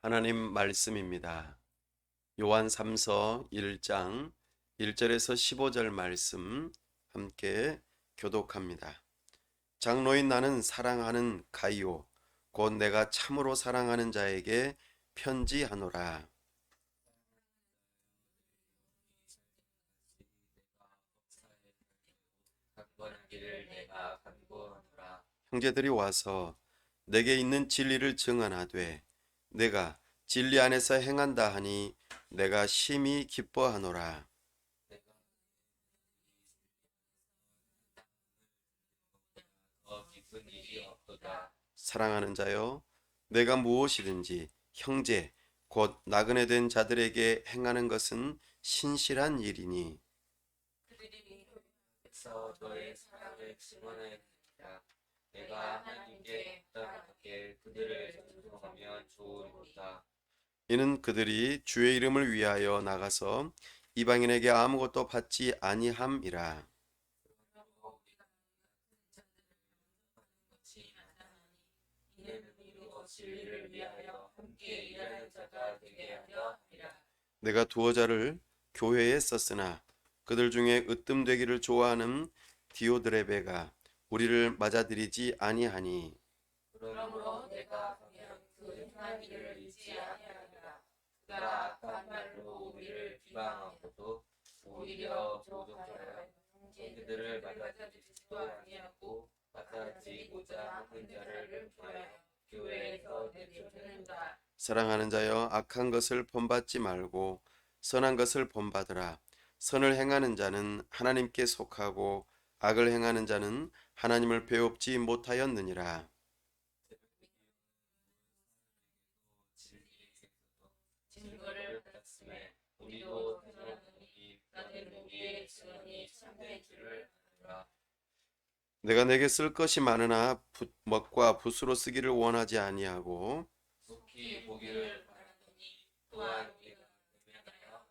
하나님 말씀입니다. 요한 3서 1장 1절에서 15절 말씀 함께 교독합니다. 장로인 나는 사랑하는 가이오 곧 내가 참으로 사랑하는 자에게 편지하노라. 형제들이 와서 내게 있는 진리를 증언하되 내가 진리 안에서 행한다 하니 내가 심히 기뻐하노라. 사랑하는 자여, 내가 무엇이든지 형제 곧 나그네 된 자들에게 행하는 것은 신실한 일이니 그래서 너의 사랑을 증언하였느니라. 내가 하나님께 합당하게 그들을 존중하면 좋으리로다. 이는 그들이 주의 이름을 위하여 나가서 이방인에게 아무것도 받지 아니함이라. 그러므로 우리가 같이 만나니 이는 이루어 진리를 위하여 함께 일하는 자가 되게 하려 함이라. 내가 두어 자를 교회에 썼으나 그들 중에 으뜸되기를 좋아하는 디오드레베가 우리를 맞아들이지 아니하니 그러므로 내가 그냥 그 행한 일을 잊지 아니하리라. 그가 악한 말로 우리를 비방하고도 오히려 조종하여 형제들을 맞아들이지도 아니하고 받아들이고자 하는 자를 통하여 교회에서 내쫓는다. 사랑하는 자여 악한 것을 본받지 말고 선한 것을 본받으라. 선을 행하는 자는 하나님께 속하고 악을 행하는 자는 하나님을 배웁지 못하였느니라. 증거를 받았음에 우리도 생각하니 나는 우리의 증언이 참된 줄을 아노라. 내가 내게 쓸 것이 많으나 먹과 붓으로 쓰기를 원하지 아니하고 속히 보기를 바라노니 또한 우리가 외면하여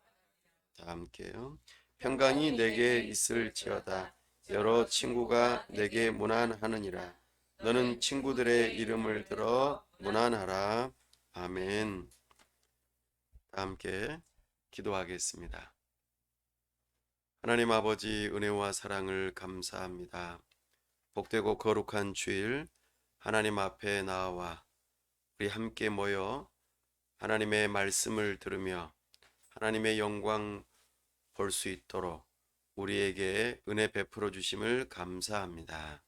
다 함께요. 평강이 내게 있을지어다. 여러 친구가 내게 문안하느니라. 너는 친구들의 이름을 들어 문안하라. 아멘. 다 함께 기도하겠습니다. 하나님 아버지 은혜와 사랑을 감사합니다. 복되고 거룩한 주일 하나님 앞에 나와 우리 함께 모여 하나님의 말씀을 들으며 하나님의 영광 볼 수 있도록 우리에게 은혜 베풀어 주심을 감사합니다.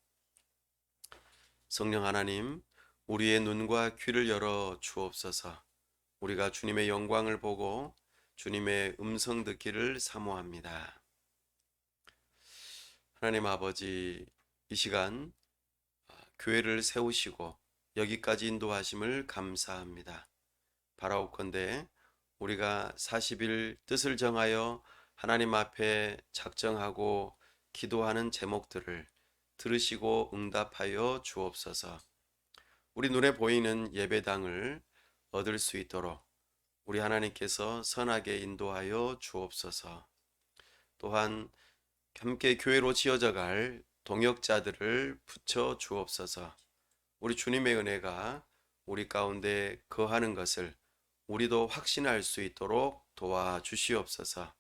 성령 하나님, 우리의 눈과 귀를 열어 주옵소서. 우리가 주님의 영광을 보고 주님의 음성 듣기를 사모합니다. 하나님 아버지, 이 시간 교회를 세우시고 여기까지 인도하심을 감사합니다. 바라옵건대 우리가 40일 뜻을 정하여 하나님 앞에 작정하고 기도하는 제목들을 들으시고 응답하여 주옵소서. 우리 눈에 보이는 예배당을 얻을 수 있도록 우리 하나님께서 선하게 인도하여 주옵소서. 또한 함께 교회로 지어져 갈 동역자들을 붙여 주옵소서. 우리 주님의 은혜가 우리 가운데 거하는 것을 우리도 확신할 수 있도록 도와주시옵소서.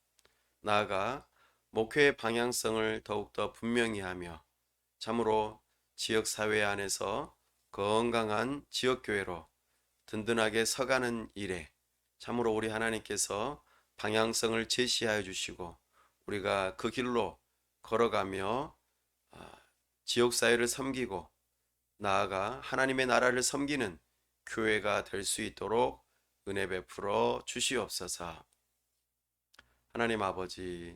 나아가 목회의 방향성을 더욱더 분명히 하며 참으로 지역사회 안에서 건강한 지역교회로 든든하게 서가는 일에 참으로 우리 하나님께서 방향성을 제시하여 주시고 우리가 그 길로 걸어가며 지역사회를 섬기고 나아가 하나님의 나라를 섬기는 교회가 될 수 있도록 은혜 베풀어 주시옵소서. 하나님 아버지,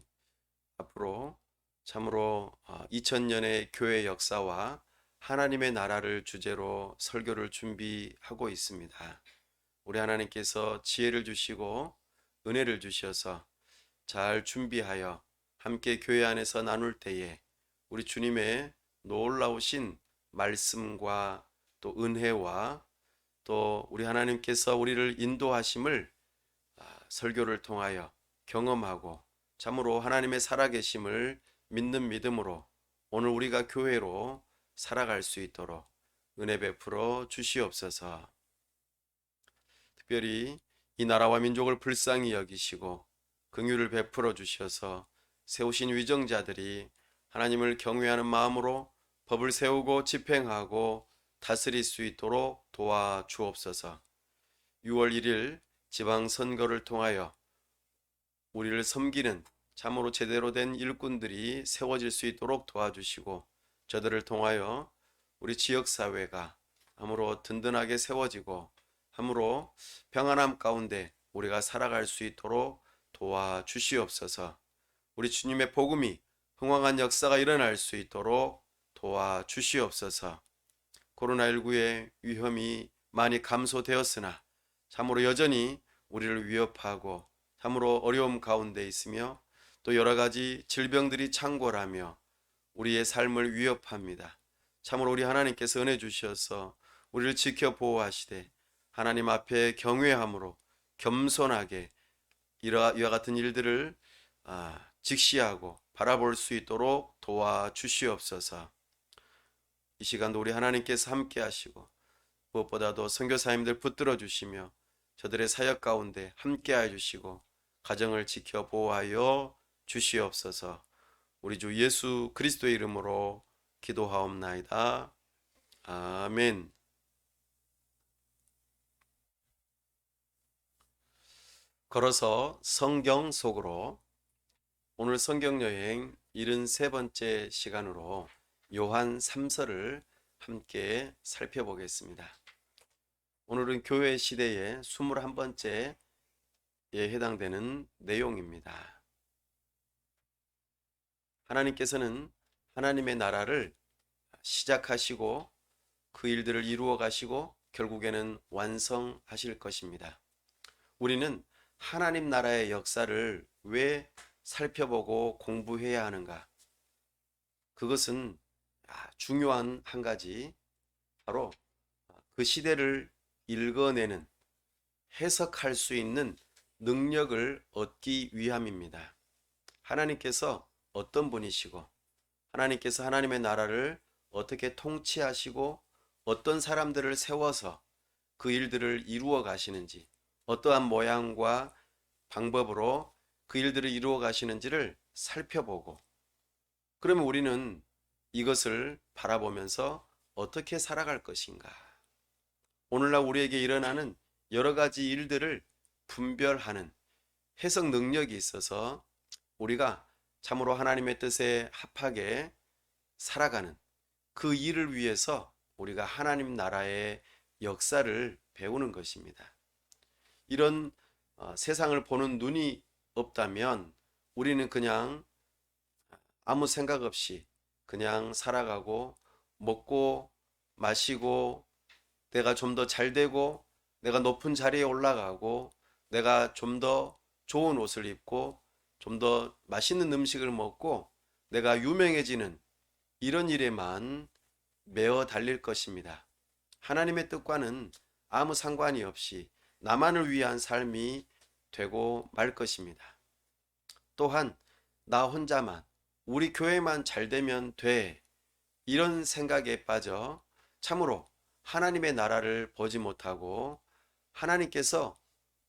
앞으로 참으로 2000년의 교회 역사와 하나님의 나라를 주제로 설교를 준비하고 있습니다. 우리 하나님께서 지혜를 주시고 은혜를 주셔서 잘 준비하여 함께 교회 안에서 나눌 때에 우리 주님의 놀라우신 말씀과 또 은혜와 또 우리 하나님께서 우리를 인도하심을 설교를 통하여 경험하고 참으로 하나님의 살아계심을 믿는 믿음으로 오늘 우리가 교회로 살아갈 수 있도록 은혜 베풀어 주시옵소서. 특별히 이 나라와 민족을 불쌍히 여기시고 긍휼을 베풀어 주셔서 세우신 위정자들이 하나님을 경외하는 마음으로 법을 세우고 집행하고 다스릴 수 있도록 도와주옵소서. 6월 1일 지방선거를 통하여 우리를 섬기는 참으로 제대로 된 일꾼들이 세워질 수 있도록 도와주시고 저들을 통하여 우리 지역사회가 함으로 든든하게 세워지고 함으로 평안함 가운데 우리가 살아갈 수 있도록 도와주시옵소서. 우리 주님의 복음이 흥왕한 역사가 일어날 수 있도록 도와주시옵소서. 코로나19의 위험이 많이 감소되었으나 참으로 여전히 우리를 위협하고 참으로 어려움 가운데 있으며 또 여러 가지 질병들이 창궐하며 우리의 삶을 위협합니다. 참으로 우리 하나님께서 은혜 주셔서 우리를 지켜 보호하시되 하나님 앞에 경외함으로 겸손하게 이와 같은 일들을 직시하고 바라볼 수 있도록 도와주시옵소서. 이 시간도 우리 하나님께서 함께 하시고 무엇보다도 선교사님들 붙들어 주시며 저들의 사역 가운데 함께 해 주시고 가정을 지켜 보호하여 주시옵소서. 우리 주 예수 그리스도의 이름으로 기도하옵나이다. 아멘. 걸어서 성경 속으로 오늘 성경 여행 73번째 시간으로 요한 3서를 함께 살펴보겠습니다. 오늘은 교회 시대의 21번째에 해당되는 내용입니다. 하나님께서는 하나님의 나라를 시작하시고 그 일들을 이루어 가시고 결국에는 완성하실 것입니다. 우리는 하나님 나라의 역사를 왜 살펴보고 공부해야 하는가? 그것은 중요한 한 가지, 바로 그 시대를 읽어내는, 해석할 수 있는 능력을 얻기 위함입니다. 하나님께서 어떤 분이시고 하나님께서 하나님의 나라를 어떻게 통치하시고 어떤 사람들을 세워서 그 일들을 이루어 가시는지, 어떠한 모양과 방법으로 그 일들을 이루어 가시는지를 살펴보고, 그러면 우리는 이것을 바라보면서 어떻게 살아갈 것인가? 오늘날 우리에게 일어나는 여러 가지 일들을 분별하는 해석 능력이 있어서 우리가 참으로 하나님의 뜻에 합하게 살아가는 그 일을 위해서 우리가 하나님 나라의 역사를 배우는 것입니다. 이런 세상을 보는 눈이 없다면 우리는 그냥 아무 생각 없이 그냥 살아가고 먹고 마시고 내가 좀 더 잘 되고 내가 높은 자리에 올라가고 내가 좀 더 좋은 옷을 입고 좀 더 맛있는 음식을 먹고 내가 유명해지는 이런 일에만 매어 달릴 것입니다. 하나님의 뜻과는 아무 상관이 없이 나만을 위한 삶이 되고 말 것입니다. 또한 나 혼자만, 우리 교회만 잘 되면 돼, 이런 생각에 빠져 참으로 하나님의 나라를 보지 못하고 하나님께서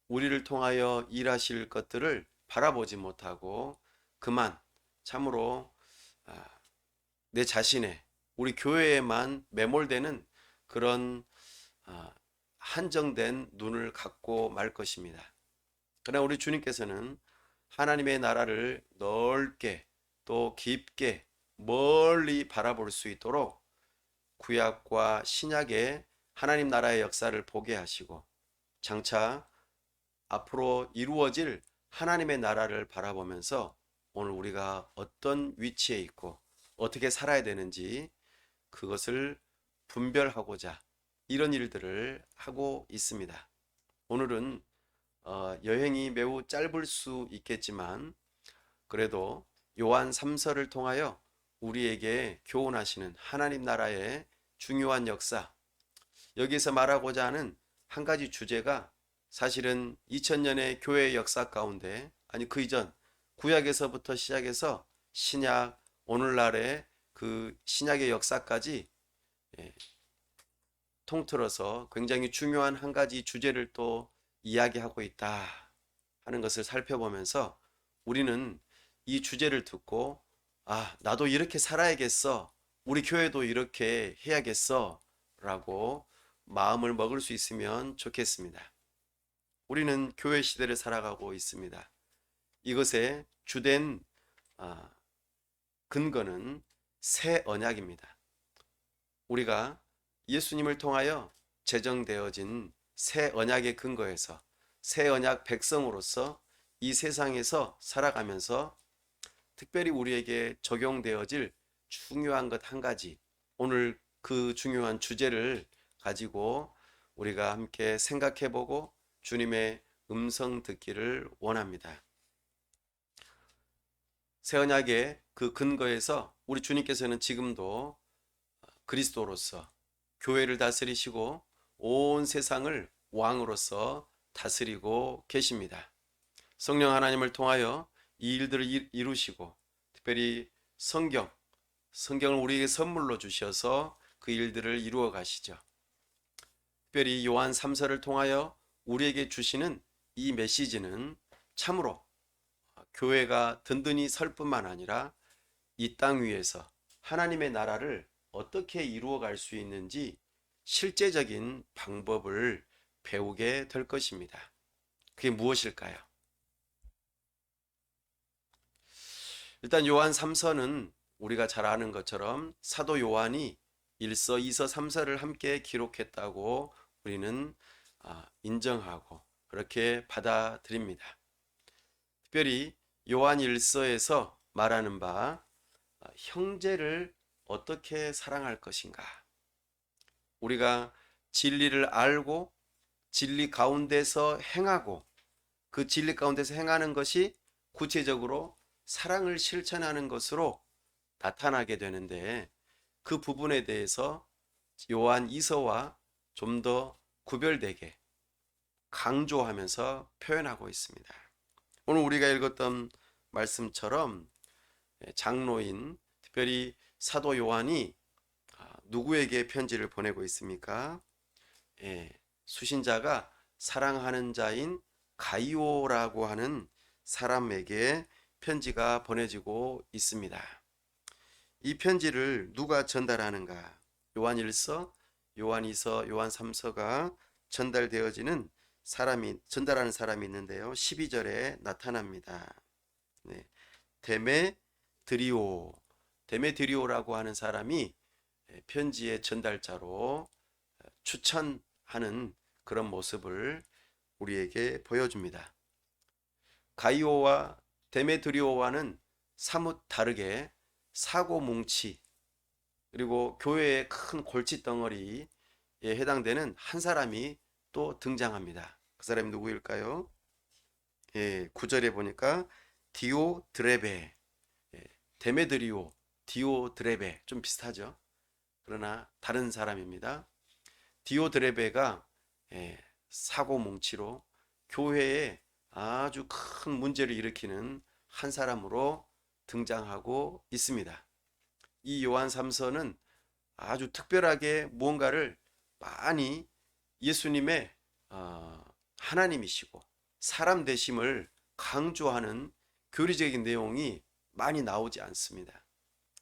우리를 통하여 일하실 것들을 바라보지 못하고 그만 참으로 내 자신의, 우리 교회에만 매몰되는 그런 한정된 눈을 갖고 말 것입니다. 그러나 우리 주님께서는 하나님의 나라를 넓게 또 깊게 멀리 바라볼 수 있도록 구약과 신약의 하나님 나라의 역사를 보게 하시고 장차 앞으로 이루어질 하나님의 나라를 바라보면서 오늘 우리가 어떤 위치에 있고 어떻게 살아야 되는지 그것을 분별하고자 이런 일들을 하고 있습니다. 오늘은 여행이 매우 짧을 수 있겠지만 그래도 요한 3서를 통하여 우리에게 교훈하시는 하나님 나라의 중요한 역사, 여기서 말하고자 하는 한 가지 주제가 사실은 2000년의 교회의 역사 가운데, 아니 그 이전 구약에서부터 시작해서 신약, 오늘날의 그 신약의 역사까지 통틀어서 굉장히 중요한 한 가지 주제를 또 이야기하고 있다 하는 것을 살펴보면서 우리는 이 주제를 듣고 나도 이렇게 살아야겠어. 우리 교회도 이렇게 해야겠어. 라고 마음을 먹을 수 있으면 좋겠습니다. 우리는 교회 시대를 살아가고 있습니다. 이것의 주된 아, 근거는 새 언약입니다. 우리가 예수님을 통하여 제정되어진 새 언약의 근거에서 새 언약 백성으로서 이 세상에서 살아가면서 특별히 우리에게 적용되어질 중요한 것 한 가지, 오늘 그 중요한 주제를 가지고 우리가 함께 생각해 보고 주님의 음성 듣기를 원합니다. 새 언약의 그 근거에서 우리 주님께서는 지금도 그리스도로서 교회를 다스리시고 온 세상을 왕으로서 다스리고 계십니다. 성령 하나님을 통하여 이 일들을 이루시고 특별히 성경을 우리에게 선물로 주셔서 그 일들을 이루어 가시죠. 특별히 요한 3서를 통하여 우리에게 주시는 이 메시지는 참으로 교회가 든든히 설 뿐만 아니라 이 땅 위에서 하나님의 나라를 어떻게 이루어 갈 수 있는지 실제적인 방법을 배우게 될 것입니다. 그게 무엇일까요? 일단 요한 3서는 우리가 잘 아는 것처럼 사도 요한이 1서, 2서, 3서를 함께 기록했다고 우리는 인정하고 그렇게 받아들입니다. 특별히 요한 1서에서 말하는 바 형제를 어떻게 사랑할 것인가, 우리가 진리를 알고 진리 가운데서 행하고 그 진리 가운데서 행하는 것이 구체적으로 사랑을 실천하는 것으로 나타나게 되는데 그 부분에 대해서 요한 2서와 좀 더 구별되게 강조하면서 표현하고 있습니다. 오늘 우리가 읽었던 말씀처럼 장로인, 특별히 사도 요한이 누구에게 편지를 보내고 있습니까? 수신자가 사랑하는 자인 가이오라고 하는 사람에게 편지가 보내지고 있습니다. 이 편지를 누가 전달하는가? 요한 1서, 요한 2서, 요한 3서가 전달되어지는 전달하는 사람이 있는데요. 12절에 나타납니다. 네. 데메드리오라고 하는 사람이 편지의 전달자로 추천하는 그런 모습을 우리에게 보여줍니다. 가이오와 데메드리오와는 사뭇 다르게 사고 뭉치 그리고 교회의 큰 골칫덩어리에 해당되는 한 사람이 또 등장합니다. 그 사람이 누구일까요? 9절에 보니까 디오드레베, 데메드리오, 디오드레베 좀 비슷하죠. 그러나 다른 사람입니다. 디오드레베가 사고 뭉치로 교회에 아주 큰 문제를 일으키는 한 사람으로 등장하고 있습니다. 이 요한 3서는 아주 특별하게 무언가를 많이 예수님의 하나님이시고 사람 되심을 강조하는 교리적인 내용이 많이 나오지 않습니다.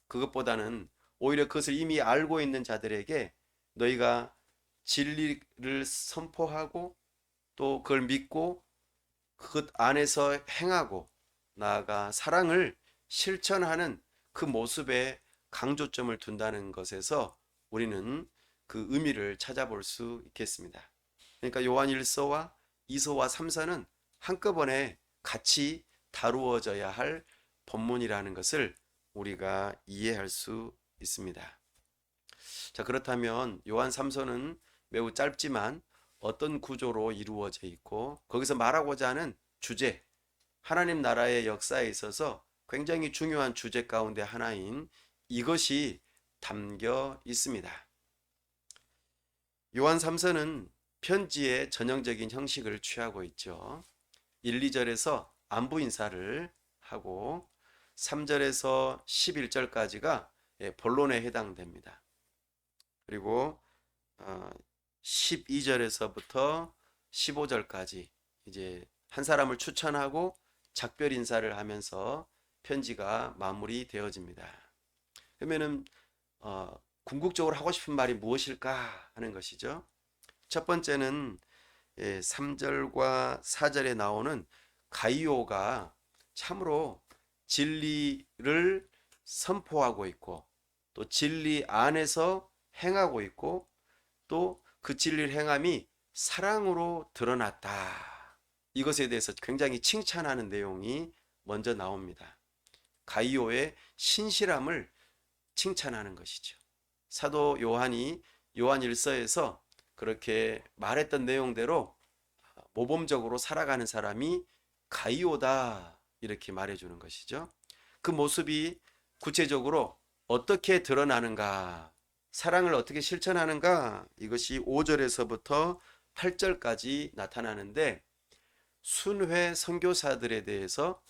그것보다는 오히려 그것을 이미 알고 있는 자들에게 너희가 진리를 선포하고 또 그걸 믿고 그것 안에서 행하고 나아가 사랑을 실천하는 그 모습에 강조점을 둔다는 것에서 우리는 그 의미를 찾아볼 수 있겠습니다. 그러니까 요한 1서와 2서와 3서는 한꺼번에 같이 다루어져야 할 본문이라는 것을 우리가 이해할 수 있습니다. 자, 그렇다면 요한 3서는 매우 짧지만 어떤 구조로 이루어져 있고 거기서 말하고자 하는 주제, 하나님 나라의 역사에 있어서 굉장히 중요한 주제 가운데 하나인 이것이 담겨 있습니다. 요한 3서는 편지의 전형적인 형식을 취하고 있죠. 1, 2절에서 안부 인사를 하고 3절에서 11절까지가 본론에 해당됩니다. 그리고 12절에서부터 15절까지 이제 한 사람을 추천하고 작별 인사를 하면서 편지가 마무리되어집니다. 그러면은 궁극적으로 하고 싶은 말이 무엇일까 하는 것이죠. 첫 번째는 3절과 4절에 나오는 가이오가 참으로 진리를 선포하고 있고 또 진리 안에서 행하고 있고 또 그 진리를 행함이 사랑으로 드러났다. 이것에 대해서 굉장히 칭찬하는 내용이 먼저 나옵니다. 가이오의 신실함을 칭찬하는 것이죠. 사도 요한이 요한 1서에서 그렇게 말했던 내용대로 모범적으로 살아가는 사람이 가이오다 이렇게 말해주는 것이죠. 그 모습이 구체적으로 어떻게 드러나는가, 사랑을 어떻게 실천하는가, 이것이 5절에서부터 8절까지 나타나는데 순회 선교사들에 대해서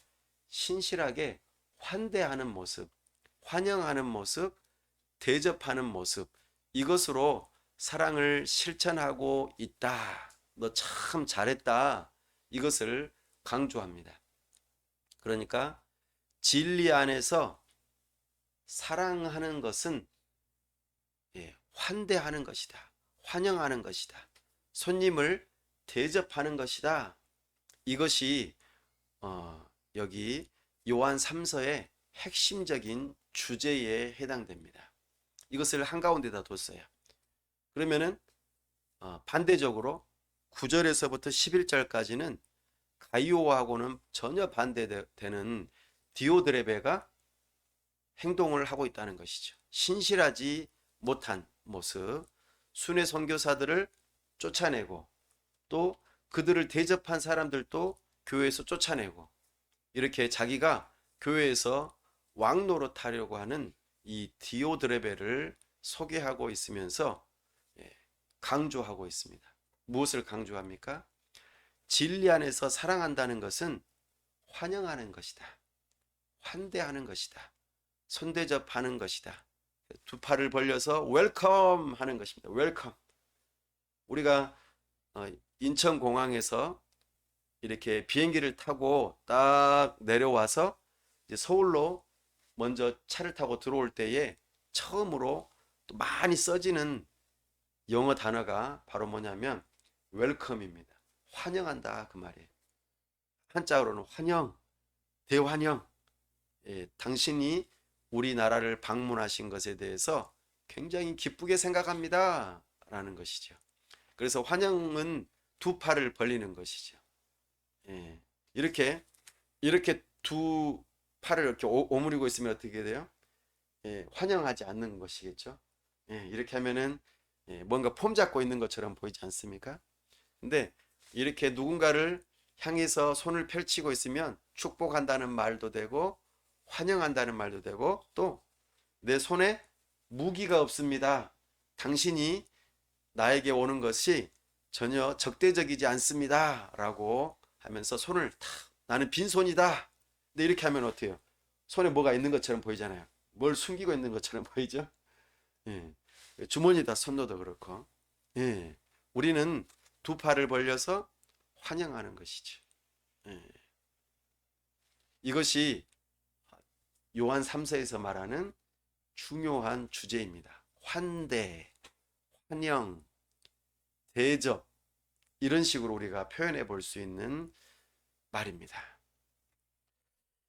신실하게 환대하는 모습, 환영하는 모습, 대접하는 모습, 이것으로 사랑을 실천하고 있다. 너 참 잘했다. 이것을 강조합니다. 그러니까 진리 안에서 사랑하는 것은 환대하는 것이다. 환영하는 것이다. 손님을 대접하는 것이다. 이것이 여기 요한 3서의 핵심적인 주제에 해당됩니다. 이것을 한가운데다 뒀어요. 그러면은 반대적으로 9절에서부터 11절까지는 가이오하고는 전혀 반대되는 디오드레베가 행동을 하고 있다는 것이죠. 신실하지 못한 모습, 순회 선교사들을 쫓아내고 또 그들을 대접한 사람들도 교회에서 쫓아내고 이렇게 자기가 교회에서 왕노릇하려고 하는 이 디오드레베를 소개하고 있으면서 강조하고 있습니다. 무엇을 강조합니까? 진리 안에서 사랑한다는 것은 환영하는 것이다. 환대하는 것이다. 손대접하는 것이다. 두 팔을 벌려서 웰컴 하는 것입니다. 웰컴. 우리가 인천공항에서 이렇게 비행기를 타고 딱 내려와서 이제 서울로 먼저 차를 타고 들어올 때에 처음으로 또 많이 써지는 영어 단어가 바로 뭐냐면 웰컴입니다. 환영한다 그 말이에요. 한자어로는 환영, 대환영. 당신이 우리나라를 방문하신 것에 대해서 굉장히 기쁘게 생각합니다 라는 것이죠. 그래서 환영은 두 팔을 벌리는 것이죠. 이렇게 두 팔을 이렇게 오므리고 있으면 어떻게 돼요? 환영하지 않는 것이겠죠. 이렇게 하면은 뭔가 폼 잡고 있는 것처럼 보이지 않습니까? 근데 이렇게 누군가를 향해서 손을 펼치고 있으면 축복한다는 말도 되고 환영한다는 말도 되고 또 내 손에 무기가 없습니다. 당신이 나에게 오는 것이 전혀 적대적이지 않습니다. 라고 하면서 손을 탁 나는 빈손이다. 근데 이렇게 하면 어때요? 손에 뭐가 있는 것처럼 보이잖아요. 뭘 숨기고 있는 것처럼 보이죠? 예. 주머니다 손도도 그렇고 우리는 두 팔을 벌려서 환영하는 것이죠. 이것이 요한 3서에서 말하는 중요한 주제입니다. 환대, 환영, 대접 이런 식으로 우리가 표현해 볼 수 있는 말입니다.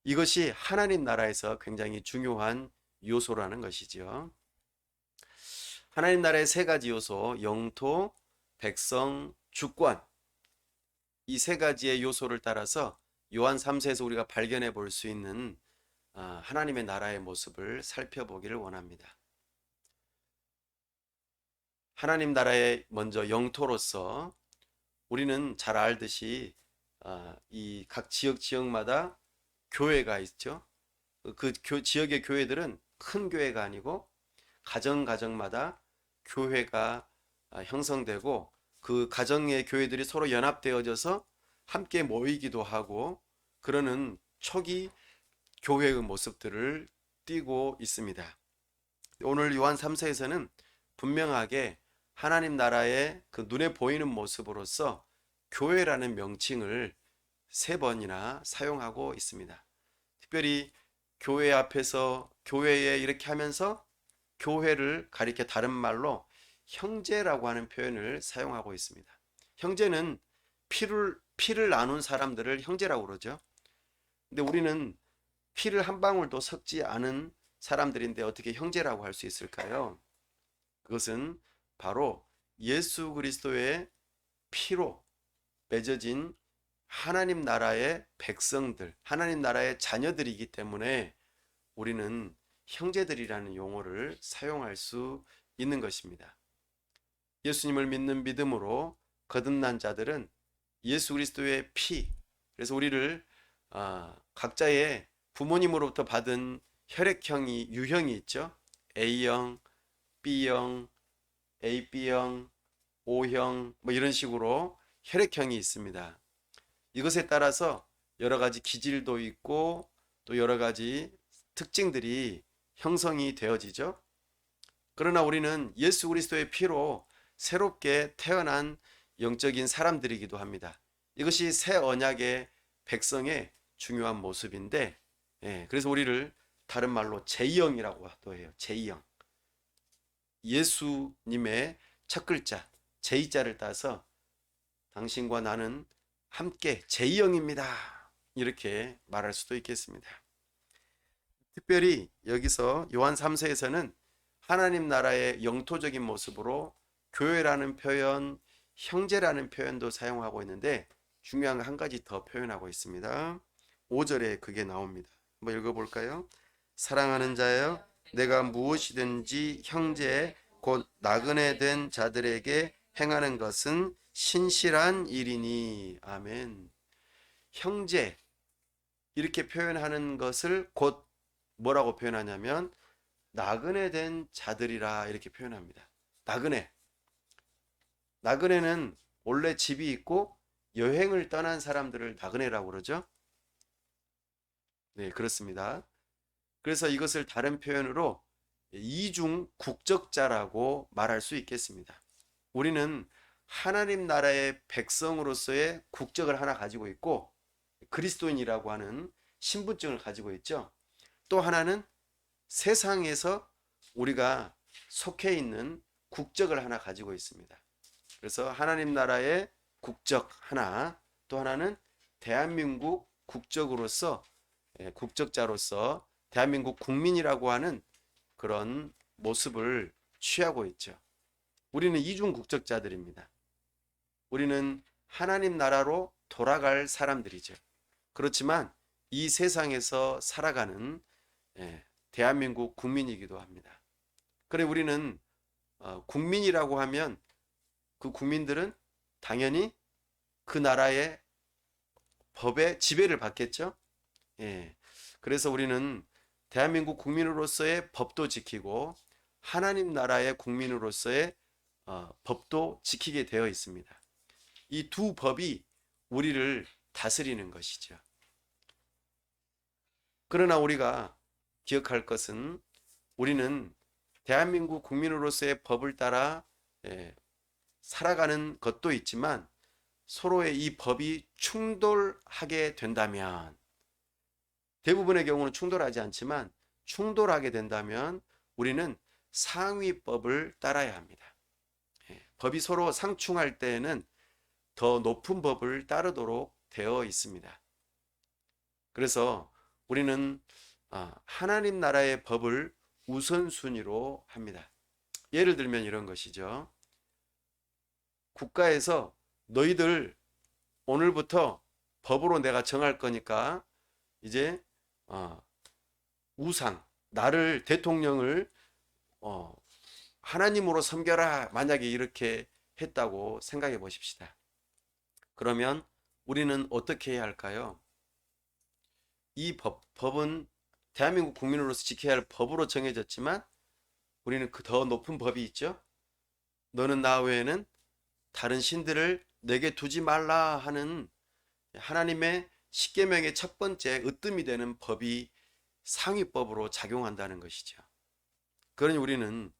이것이 하나님 나라에서 굉장히 중요한 요소라는 것이죠. 하나님 나라의 세 가지 요소, 영토, 백성, 주권 이 세 가지의 요소를 따라서 요한 3서에서 우리가 발견해 볼 수 있는 하나님의 나라의 모습을 살펴보기를 원합니다. 하나님 나라의 먼저 영토로서 우리는 잘 알듯이 이 각 지역마다 교회가 있죠. 그 지역의 교회들은 큰 교회가 아니고 가정마다 교회가 형성되고 그 가정의 교회들이 서로 연합되어져서 함께 모이기도 하고 그러는 초기 교회의 모습들을 띠고 있습니다. 오늘 요한 3서에서는 분명하게 하나님 나라의 그 눈에 보이는 모습으로서 교회라는 명칭을 3번이나 사용하고 있습니다. 특별히 교회 앞에서 교회에 이렇게 하면서 교회를 가리켜 다른 말로 형제라고 하는 표현을 사용하고 있습니다. 형제는 피를 나눈 사람들을 형제라고 그러죠. 근데 우리는 피를 한 방울도 섞지 않은 사람들인데 어떻게 형제라고 할 수 있을까요? 그것은 바로 예수 그리스도의 피로 맺어진 하나님 나라의 백성들, 하나님 나라의 자녀들이기 때문에 우리는 형제들이라는 용어를 사용할 수 있는 것입니다. 예수님을 믿는 믿음으로 거듭난 자들은 예수 그리스도의 피, 그래서 우리를 각자의 부모님으로부터 받은 혈액형이 유형이 있죠. A형, B형, AB형, O형 뭐 이런 식으로 혈액형이 있습니다. 이것에 따라서 여러 가지 기질도 있고 또 여러 가지 특징들이 형성이 되어지죠. 그러나 우리는 예수 그리스도의 피로 새롭게 태어난 영적인 사람들이기도 합니다. 이것이 새 언약의 백성의 중요한 모습인데, 그래서 우리를 다른 말로 제형이라고 도 해요. 제형. 예수님의 첫 글자 제자를 따서 당신과 나는 함께 제형입니다. 이렇게 말할 수도 있겠습니다. 특별히 여기서 요한 3서에서는 하나님 나라의 영토적인 모습으로 교회라는 표현, 형제라는 표현도 사용하고 있는데 중요한 한 가지 더 표현하고 있습니다. 5절에 그게 나옵니다. 한번 읽어볼까요? 사랑하는 자여, 내가 무엇이든지 형제 곧 나그네 된 자들에게 행하는 것은 신실한 일이니. 아멘. 형제 이렇게 표현하는 것을 곧 뭐라고 표현하냐면 나그네 된 자들이라 이렇게 표현합니다. 나그네. 나그네는 원래 집이 있고 여행을 떠난 사람들을 나그네라고 그러죠. 네, 그렇습니다. 그래서 이것을 다른 표현으로 이중 국적자라고 말할 수 있겠습니다. 우리는 하나님 나라의 백성으로서의 국적을 하나 가지고 있고 그리스도인이라고 하는 신분증을 가지고 있죠. 또 하나는 세상에서 우리가 속해 있는 국적을 하나 가지고 있습니다. 그래서 하나님 나라의 국적 하나, 또 하나는 대한민국 국적으로서 국적자로서 대한민국 국민이라고 하는 그런 모습을 취하고 있죠. 우리는 이중 국적자들입니다. 우리는 하나님 나라로 돌아갈 사람들이죠. 그렇지만 이 세상에서 살아가는 대한민국 국민이기도 합니다. 그래 우리는 국민이라고 하면 그 국민들은 당연히 그 나라의 법의 지배를 받겠죠. 그래서 우리는 대한민국 국민으로서의 법도 지키고 하나님 나라의 국민으로서의 법도 지키게 되어 있습니다. 이 두 법이 우리를 다스리는 것이죠. 그러나 우리가 기억할 것은 우리는 대한민국 국민으로서의 법을 따라 살아가는 것도 있지만 서로의 이 법이 충돌하게 된다면 대부분의 경우는 충돌하지 않지만 충돌하게 된다면 우리는 상위법을 따라야 합니다. 법이 서로 상충할 때에는 더 높은 법을 따르도록 되어 있습니다. 그래서 우리는 하나님 나라의 법을 우선순위로 합니다. 예를 들면 이런 것이죠. 국가에서 너희들 오늘부터 법으로 내가 정할 거니까 이제 우상, 나를 대통령을 하나님으로 섬겨라. 만약에 이렇게 했다고 생각해 보십시다. 그러면 우리는 어떻게 해야 할까요? 이 법은 대한민국 국민으로서 지켜야 할 법으로 정해졌지만 우리는 그 더 높은 법이 있죠. 너는 나 외에는 다른 신들을 내게 두지 말라 하는 하나님의 십계명의 첫 번째 으뜸이 되는 법이 상위법으로 작용한다는 것이죠. 그러니 우리는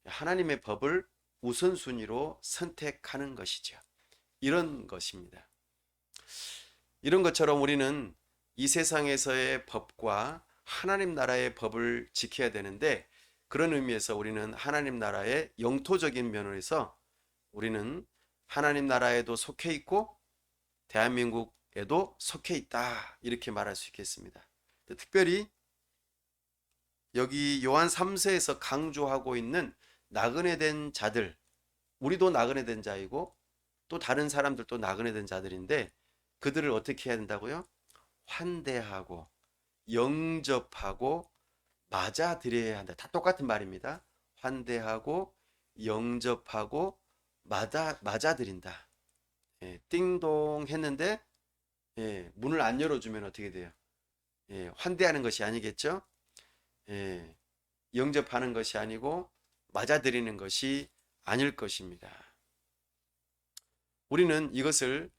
하나님의 법을 우선순위로 선택하는 것이죠. 이런 것입니다. 이런 것처럼 우리는 이 세상에서의 법과 하나님 나라의 법을 지켜야 되는데, 그런 의미에서 우리는 하나님 나라의 영토적인 면에서 우리는 하나님 나라에도 속해 있고 대한민국에도 속해 있다, 이렇게 말할 수 있겠습니다. 특별히 여기 요한 3세에서 강조하고 있는 나그네 된 자들, 우리도 나그네 된 자이고 또 다른 사람들도 나그네 된 자들인데, 그들을 어떻게 해야 된다고요? 환대하고 영접하고 맞아들여야 한다. 다 똑같은 말입니다. 환대하고 영접하고 맞아들인다. 예, 띵동 했는데 문을 안 열어주면 어떻게 돼요? 환대하는 것이 아니겠죠? 예, 영접하는 것이 아니고 맞아들이는 것이 아닐 것입니다. 우리는 이것을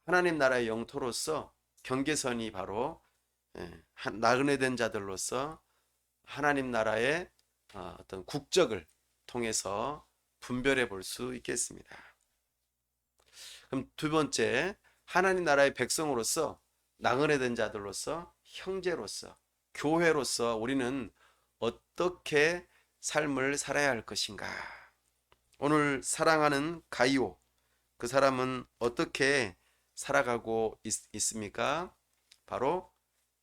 하나님 나라의 영토로서 경계선이 바로 나그네 된 자들로서 하나님 나라의 어떤 국적을 통해서 분별해 볼 수 있겠습니다. 그럼 두 번째, 하나님 나라의 백성으로서 나그네 된 자들로서 형제로서 교회로서 우리는 어떻게 삶을 살아야 할 것인가? 오늘 사랑하는 가이오, 그 사람은 어떻게 살아가고 있습니까? 바로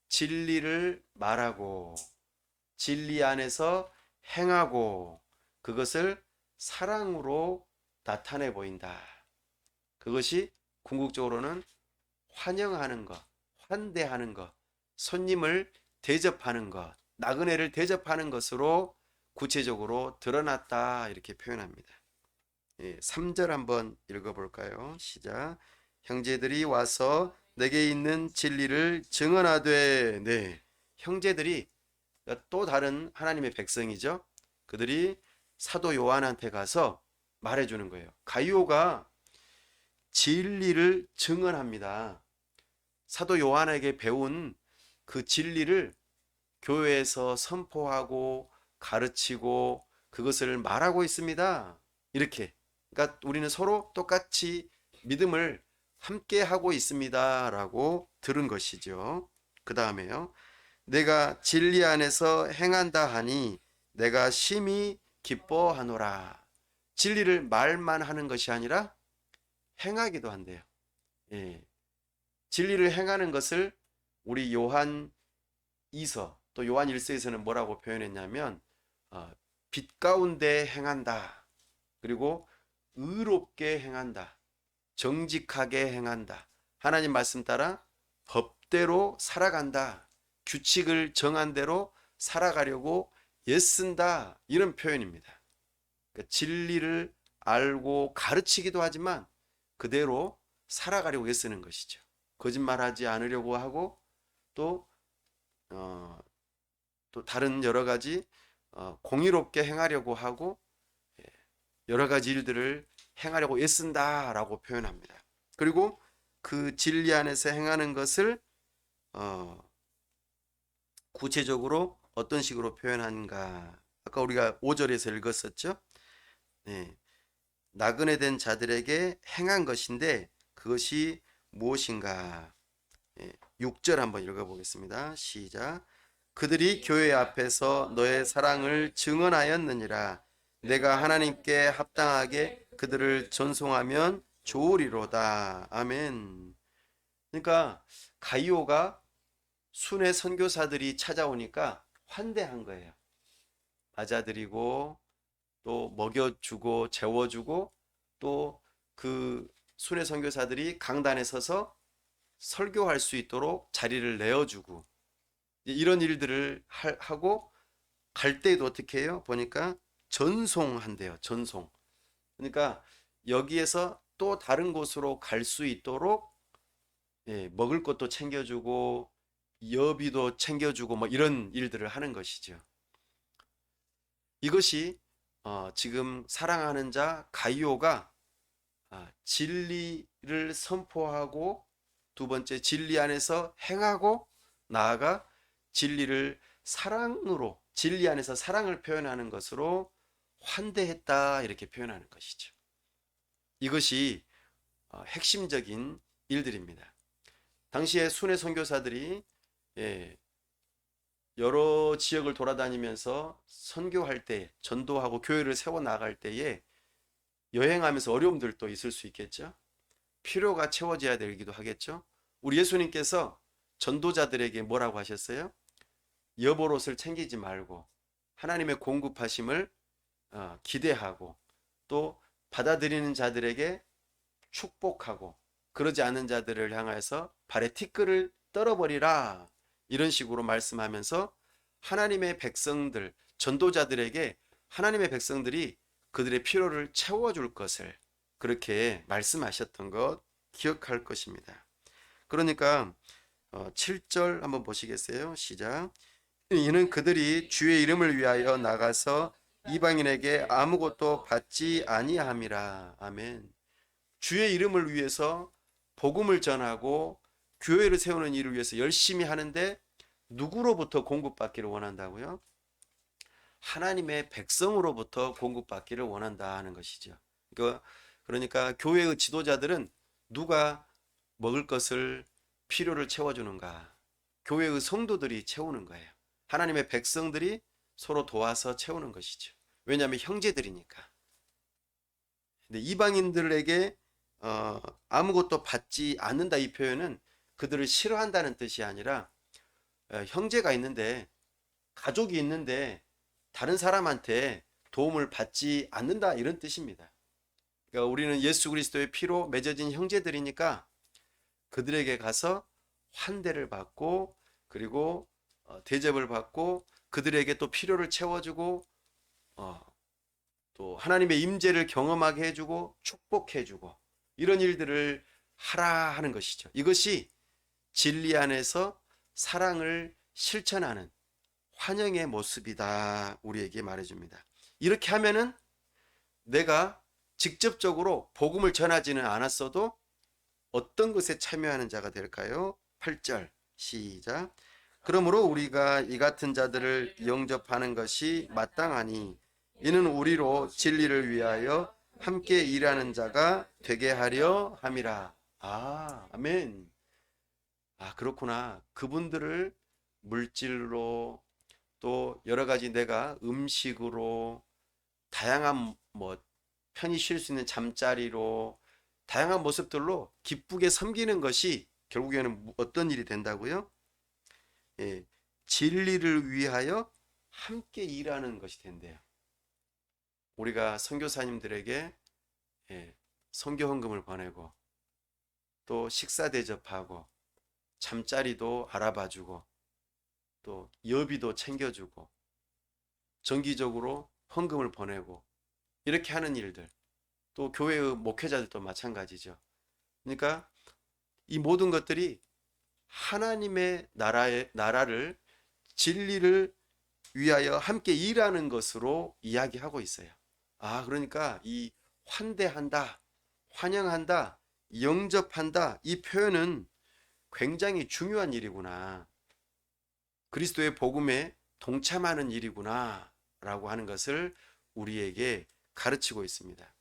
진리를 말하고 진리 안에서 행하고 그것을 사랑으로 나타내 보인다. 그것이 궁극적으로는 환영하는 것, 환대하는 것, 손님을 대접하는 것, 나그네를 대접하는 것으로 구체적으로 드러났다, 이렇게 표현합니다. 3절 한번 읽어볼까요? 시작. 형제들이 와서 내게 있는 진리를 증언하되. 네, 형제들이 또 다른 하나님의 백성이죠. 그들이 사도 요한한테 가서 말해주는 거예요. 가이오가 진리를 증언합니다. 사도 요한에게 배운 그 진리를 교회에서 선포하고 가르치고 그것을 말하고 있습니다. 이렇게. 그러니까 우리는 서로 똑같이 믿음을 함께 하고 있습니다라고 들은 것이죠. 그 다음에요. 내가 진리 안에서 행한다 하니 내가 심히 기뻐하노라. 진리를 말만 하는 것이 아니라 행하기도 한대요. 예. 진리를 행하는 것을 우리 요한 2서 또 요한 1서에서는 뭐라고 표현했냐면 빛 가운데 행한다. 그리고 의롭게 행한다. 정직하게 행한다. 하나님 말씀 따라 법대로 살아간다. 규칙을 정한 대로 살아가려고 애쓴다. 이런 표현입니다. 그러니까 진리를 알고 가르치기도 하지만 그대로 살아가려고 애쓰는 것이죠. 거짓말하지 않으려고 하고 또 어, 또 다른 여러 가지 공의롭게 행하려고 하고 여러 가지 일들을 행하려고 애쓴다라고 표현합니다. 그리고 그 진리 안에서 행하는 것을 구체적으로 어떤 식으로 표현하는가? 아까 우리가 5절에서 읽었었죠. 네. 나그네 된 자들에게 행한 것인데 그것이 무엇인가? 6절 한번 읽어보겠습니다. 시작. 그들이 교회 앞에서 너의 사랑을 증언하였느니라. 내가 하나님께 합당하게 그들을 전송하면 좋으리로다. 아멘. 그러니까 가이오가 순회 선교사들이 찾아오니까 환대한 거예요. 맞아들이고 또 먹여주고 재워주고 또 그 순회 선교사들이 강단에 서서 설교할 수 있도록 자리를 내어주고 이런 일들을 하고 갈 때에도 어떻게 해요? 보니까 전송한대요. 전송. 그러니까 여기에서 또 다른 곳으로 갈 수 있도록 먹을 것도 챙겨주고 여비도 챙겨주고 뭐 이런 일들을 하는 것이죠. 이것이 지금 사랑하는 자 가이오가 진리를 선포하고 두 번째 진리 안에서 행하고 나아가 진리를 사랑으로 진리 안에서 사랑을 표현하는 것으로 환대했다 이렇게 표현하는 것이죠. 이것이 핵심적인 일들입니다. 당시에 순회 선교사들이 여러 지역을 돌아다니면서 선교할 때, 전도하고 교회를 세워 나갈 때에 여행하면서 어려움들도 있을 수 있겠죠. 필요가 채워져야 되기도 하겠죠. 우리 예수님께서 전도자들에게 뭐라고 하셨어요? 여보롯을 챙기지 말고 하나님의 공급하심을 기대하고 또 받아들이는 자들에게 축복하고 그러지 않는 자들을 향해서 발에 티끌을 떨어버리라, 이런 식으로 말씀하면서 하나님의 백성들, 전도자들에게 하나님의 백성들이 그들의 필요를 채워줄 것을 그렇게 말씀하셨던 것 기억할 것입니다. 그러니까 7절 한번 보시겠어요? 시작. 이는 그들이 주의 이름을 위하여 나가서 이방인에게 아무것도 받지 아니함이라. 아멘. 주의 이름을 위해서 복음을 전하고 교회를 세우는 일을 위해서 열심히 하는데 누구로부터 공급받기를 원한다고요? 하나님의 백성으로부터 공급받기를 원한다 하는 것이죠. 그러니까 교회의 지도자들은 누가 먹을 것을 필요를 채워주는가? 교회의 성도들이 채우는 거예요. 하나님의 백성들이 서로 도와서 채우는 것이죠. 왜냐하면 형제들이니까. 근데 이방인들에게 아무것도 받지 않는다, 이 표현은 그들을 싫어한다는 뜻이 아니라 형제가 있는데, 가족이 있는데 다른 사람한테 도움을 받지 않는다, 이런 뜻입니다. 그러니까 우리는 예수 그리스도의 피로 맺어진 형제들이니까 그들에게 가서 환대를 받고 그리고 대접을 받고 그들에게 또 필요를 채워주고 또 하나님의 임재를 경험하게 해주고 축복해주고 이런 일들을 하라 하는 것이죠. 이것이 진리 안에서 사랑을 실천하는 환영의 모습이다, 우리에게 말해줍니다. 이렇게 하면은 내가 직접적으로 복음을 전하지는 않았어도 어떤 것에 참여하는 자가 될까요? 8절 시작. 그러므로 우리가 이 같은 자들을 영접하는 것이 마땅하니 이는 우리로 진리를 위하여 함께 일하는 자가 되게 하려 함이라. 아멘. 그렇구나. 그분들을 물질로 또 여러 가지 내가 음식으로 다양한 편히 쉴 수 있는 잠자리로 다양한 모습들로 기쁘게 섬기는 것이 결국에는 어떤 일이 된다고요? 진리를 위하여 함께 일하는 것이 된대요. 우리가 선교사님들에게 선교 헌금을 보내고 또 식사 대접하고 잠자리도 알아봐주고 또 여비도 챙겨주고 정기적으로 헌금을 보내고 이렇게 하는 일들, 또 교회의 목회자들도 마찬가지죠. 그러니까 이 모든 것들이 하나님의 나라를, 진리를 위하여 함께 일하는 것으로 이야기하고 있어요. 그러니까 이 환대한다, 환영한다, 영접한다, 이 표현은 굉장히 중요한 일이구나. 그리스도의 복음에 동참하는 일이구나 라고 하는 것을 우리에게 가르치고 있습니다.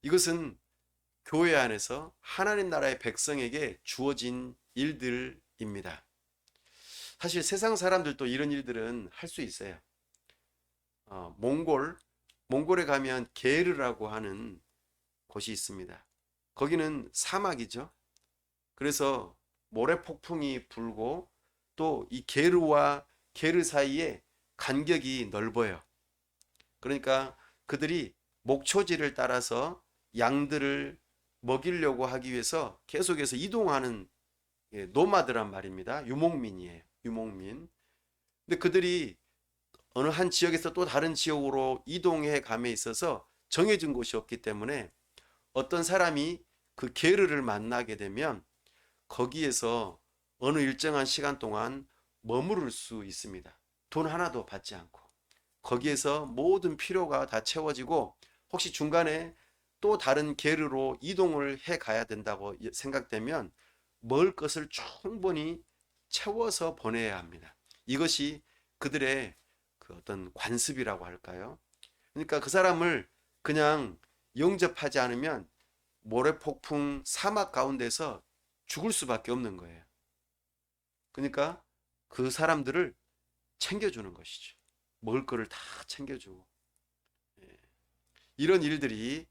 이것은 교회 안에서 하나님 나라의 백성에게 주어진 일들입니다. 사실 세상 사람들도 이런 일들은 할 수 있어요. 몽골에 가면 게르라고 하는 곳이 있습니다. 거기는 사막이죠. 그래서 모래 폭풍이 불고 또 이 게르와 게르 사이에 간격이 넓어요. 그러니까 그들이 목초지를 따라서 양들을 먹이려고 하기 위해서 계속해서 이동하는 노마드란 말입니다. 유목민이에요. 유목민. 근데 그들이 어느 한 지역에서 또 다른 지역으로 이동해 감에 있어서 정해진 곳이 없기 때문에 어떤 사람이 그 게르를 만나게 되면 거기에서 어느 일정한 시간 동안 머무를 수 있습니다. 돈 하나도 받지 않고. 거기에서 모든 필요가 다 채워지고 혹시 중간에 또 다른 게르로 이동을 해 가야 된다고 생각되면 먹을 것을 충분히 채워서 보내야 합니다. 이것이 그들의 그 어떤 관습이라고 할까요? 그러니까 그 사람을 그냥 영접하지 않으면 모래폭풍 사막 가운데서 죽을 수밖에 없는 거예요. 그러니까 그 사람들을 챙겨주는 것이죠. 먹을 거를 다 챙겨주고. 예. 이런 일들이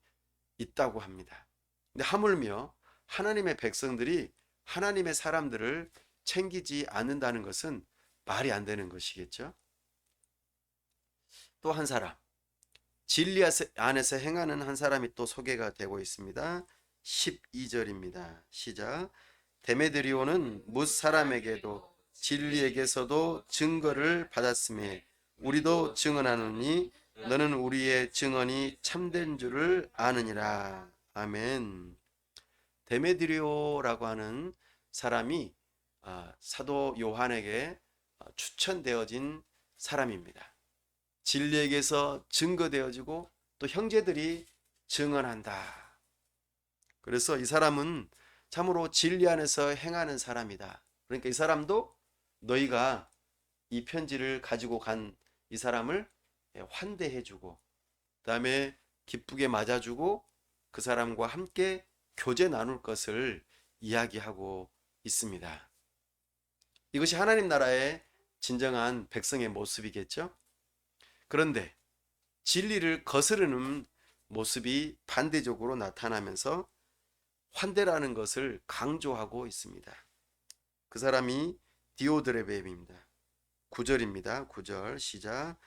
있다고 합니다. 근데 하물며 하나님의 백성들이 하나님의 사람들을 챙기지 않는다는 것은 말이 안 되는 것이겠죠. 또 한 사람, 진리 안에서 행하는 한 사람이 또 소개가 되고 있습니다. 12절입니다. 시작. 데메드리오는 뭇 사람에게도 진리에게서도 증거를 받았음에 우리도 증언하노니 너는 우리의 증언이 참된 줄을 아느니라. 아멘. 데메드리오라고 하는 사람이 사도 요한에게 추천되어진 사람입니다. 진리에게서 증거되어지고 또 형제들이 증언한다. 그래서 이 사람은 참으로 진리 안에서 행하는 사람이다. 그러니까 이 사람도 너희가 이 편지를 가지고 간 이 사람을 환대해주고 그다음에 기쁘게 맞아주고 그 사람과 함께 교제 나눌 것을 이야기하고 있습니다. 이것이 하나님 나라의 진정한 백성의 모습이겠죠? 그런데 진리를 거스르는 모습이 반대적으로 나타나면서 환대라는 것을 강조하고 있습니다. 그 사람이 디오드레베입니다. 9절입니다. 9절 시작.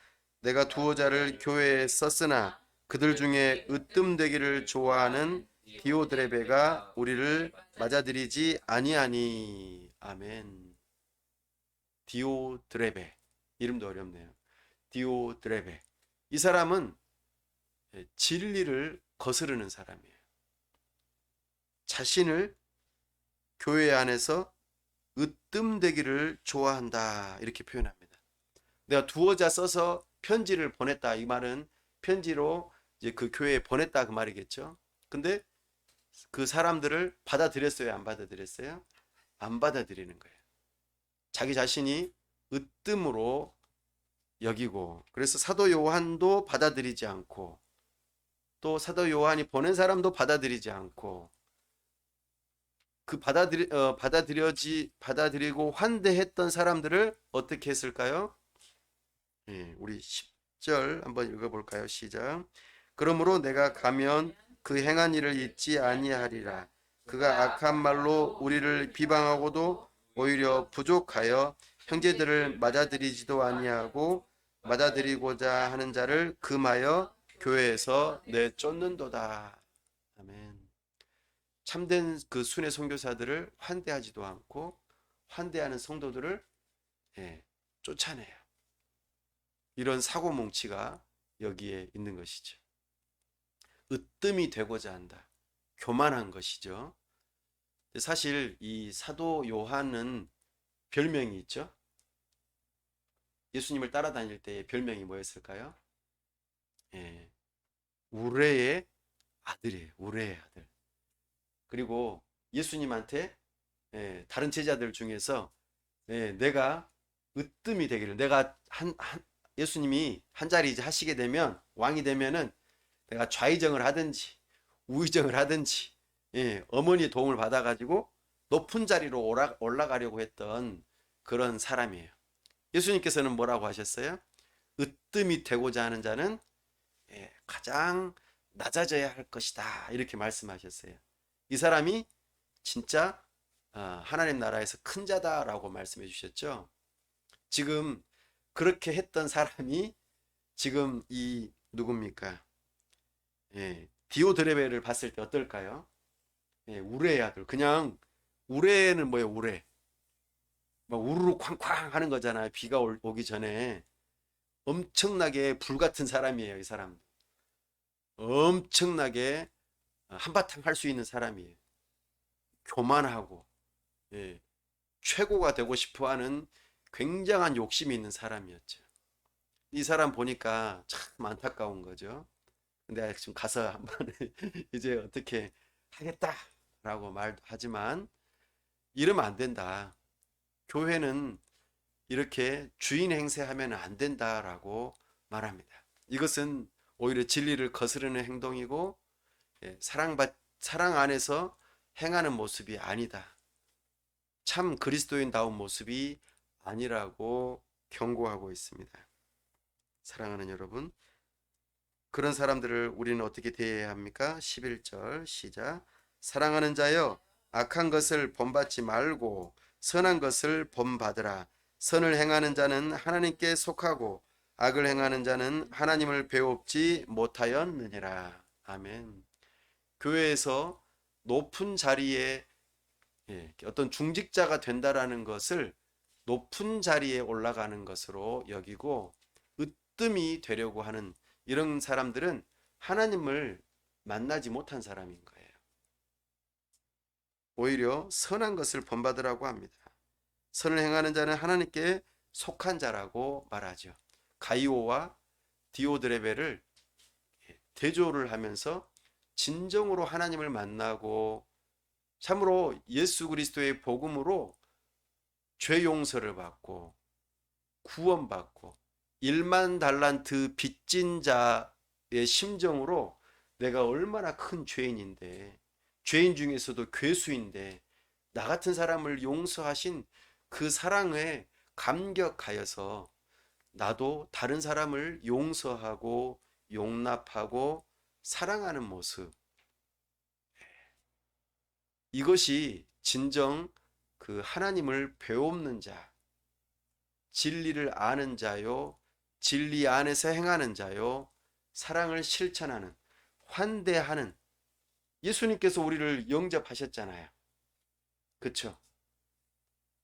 내가 두어 자를 교회에 썼으나 그들 중에 으뜸되기를 좋아하는 디오드레베가 우리를 맞아들이지 아니하니. 아멘. 디오드레베. 이름도 어렵네요. 디오드레베. 이 사람은 진리를 거스르는 사람이에요. 자신을 교회 안에서 으뜸되기를 좋아한다. 이렇게 표현합니다. 내가 두어 자 써서 편지를 보냈다. 이 말은 편지로 이제 그 교회에 보냈다 그 말이겠죠. 근데 그 사람들을 받아들였어요? 안 받아들였어요? 안 받아들이는 거예요. 자기 자신이 으뜸으로 여기고 그래서 사도 요한도 받아들이지 않고 또 사도 요한이 보낸 사람도 받아들이지 않고 그 받아들이고 환대했던 사람들을 어떻게 했을까요? 예, 우리 10절 한번 읽어볼까요? 시작. 그러므로 내가 가면 그 행한 일을 잊지 아니하리라. 그가 악한 말로 우리를 비방하고도 오히려 부족하여 형제들을 맞아들이지도 아니하고 맞아들이고자 하는 자를 금하여 교회에서 내쫓는도다. 아멘. 참된 그 순회 선교사들을 환대하지도 않고 환대하는 성도들을 쫓아내요. 이런 사고 뭉치가 여기에 있는 것이죠. 으뜸이 되고자 한다. 교만한 것이죠. 사실 이 사도 요한은 별명이 있죠. 예수님을 따라다닐 때의 별명이 뭐였을까요? 우레의 아들이에요. 우레의 아들. 그리고 예수님한테 다른 제자들 중에서 내가 으뜸이 되기를 내가 예수님이 한 자리 이제 하시게 되면 왕이 되면은 내가 좌의정을 하든지 우의정을 하든지 어머니의 도움을 받아가지고 높은 자리로 올라가려고 했던 그런 사람이에요. 예수님께서는 뭐라고 하셨어요? 으뜸이 되고자 하는 자는 가장 낮아져야 할 것이다. 이렇게 말씀하셨어요. 이 사람이 진짜 하나님 나라에서 큰 자다라고 말씀해 주셨죠. 지금 그렇게 했던 사람이 지금 이 누굽니까? 디오드레베를 봤을 때 어떨까요? 우레의 아들. 그냥 우레는 뭐예요? 우레. 막 우르르 쾅쾅 하는 거잖아요. 비가 오기 전에. 엄청나게 불같은 사람이에요. 이 사람. 엄청나게 한바탕 할 수 있는 사람이에요. 교만하고 최고가 되고 싶어하는 굉장한 욕심이 있는 사람이었죠. 이 사람 보니까 참 안타까운 거죠. 근데 지금 가서 한번 이제 어떻게 하겠다라고 말하지만 이러면 안 된다. 교회는 이렇게 주인 행세하면 안 된다라고 말합니다. 이것은 오히려 진리를 거스르는 행동이고 사랑 안에서 행하는 모습이 아니다. 참 그리스도인다운 모습이 아니라고 경고하고 있습니다. 사랑하는 여러분, 그런 사람들을 우리는 어떻게 대해야 합니까? 11절 시작. 사랑하는 자여, 악한 것을 본받지 말고 선한 것을 본받으라. 선을 행하는 자는 하나님께 속하고 악을 행하는 자는 하나님을 배웁지 못하였느니라. 아멘. 교회에서 높은 자리에 어떤 중직자가 된다라는 것을 높은 자리에 올라가는 것으로 여기고 으뜸이 되려고 하는 이런 사람들은 하나님을 만나지 못한 사람인 거예요. 오히려 선한 것을 본받으라고 합니다. 선을 행하는 자는 하나님께 속한 자라고 말하죠. 가이오와 디오드레베를 대조를 하면서 진정으로 하나님을 만나고 참으로 예수 그리스도의 복음으로 죄 용서를 받고 구원받고 1만 달란트 빚진 자의 심정으로 내가 얼마나 큰 죄인인데, 죄인 중에서도 괴수인데 나 같은 사람을 용서하신 그 사랑에 감격하여서 나도 다른 사람을 용서하고 용납하고 사랑하는 모습, 이것이 진정 그 하나님을 배웁는 자, 진리를 아는 자요, 진리 안에서 행하는 자요, 사랑을 실천하는, 환대하는, 예수님께서 우리를 영접하셨잖아요. 그렇죠?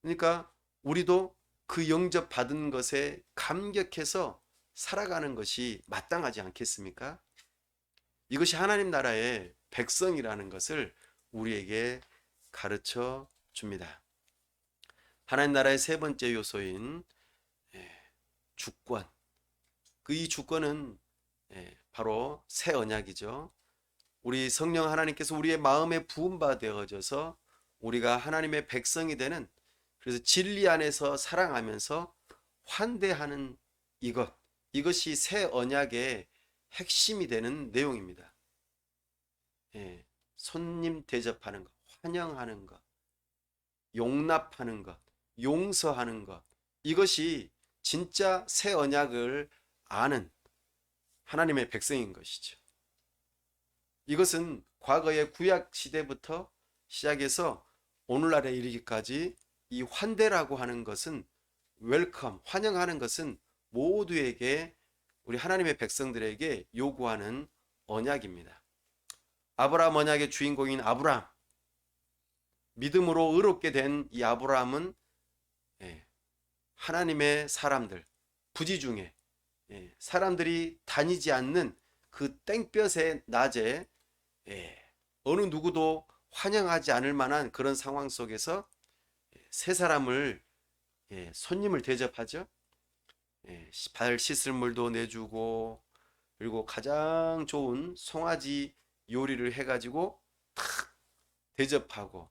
그러니까 우리도 그 영접받은 것에 감격해서 살아가는 것이 마땅하지 않겠습니까? 이것이 하나님 나라의 백성이라는 것을 우리에게 가르쳐 줍니다. 하나님 나라의 세 번째 요소인 주권. 그 이 주권은 바로 새 언약이죠. 우리 성령 하나님께서 우리의 마음에 부음바 되어져서 우리가 하나님의 백성이 되는, 그래서 진리 안에서 사랑하면서 환대하는 이것이 새 언약의 핵심이 되는 내용입니다. 손님 대접하는 것, 환영하는 것, 용납하는 것, 용서하는 것, 이것이 진짜 새 언약을 아는 하나님의 백성인 것이죠. 이것은 과거의 구약 시대부터 시작해서 오늘날에 이르기까지 이 환대라고 하는 것은, 웰컴, 환영하는 것은 모두에게, 우리 하나님의 백성들에게 요구하는 언약입니다. 아브라함 언약의 주인공인 아브라함, 믿음으로 의롭게 된 이 아브라함은 하나님의 사람들, 부지 중에 사람들이 다니지 않는 그 땡볕의 낮에 어느 누구도 환영하지 않을 만한 그런 상황 속에서 세 사람을, 손님을 대접하죠. 발 씻을 물도 내주고, 그리고 가장 좋은 송아지 요리를 해가지고 탁 대접하고,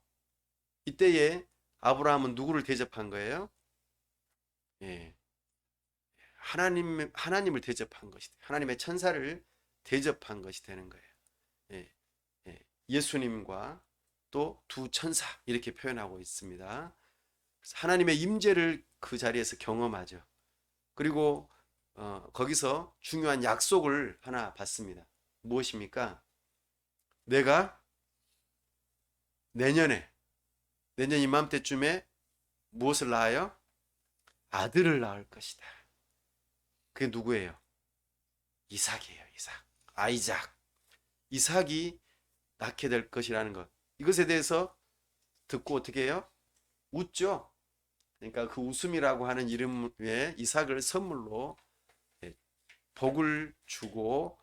이때에 아브라함은 누구를 대접한 거예요? 하나님을 대접한 것이, 하나님의 천사를 대접한 것이 되는 거예요. 예수님과 또 두 천사, 이렇게 표현하고 있습니다. 하나님의 임재를 그 자리에서 경험하죠. 그리고 거기서 중요한 약속을 하나 받습니다. 무엇입니까? 내가 내년 이맘때쯤에 무엇을 낳아요? 아들을 낳을 것이다. 그게 누구예요? 이삭이에요. 아이작. 이삭이 낳게 될 것이라는 것. 이것에 대해서 듣고 어떻게 해요? 웃죠. 그러니까 그 웃음이라고 하는 이름에 이삭을 선물로 복을 주고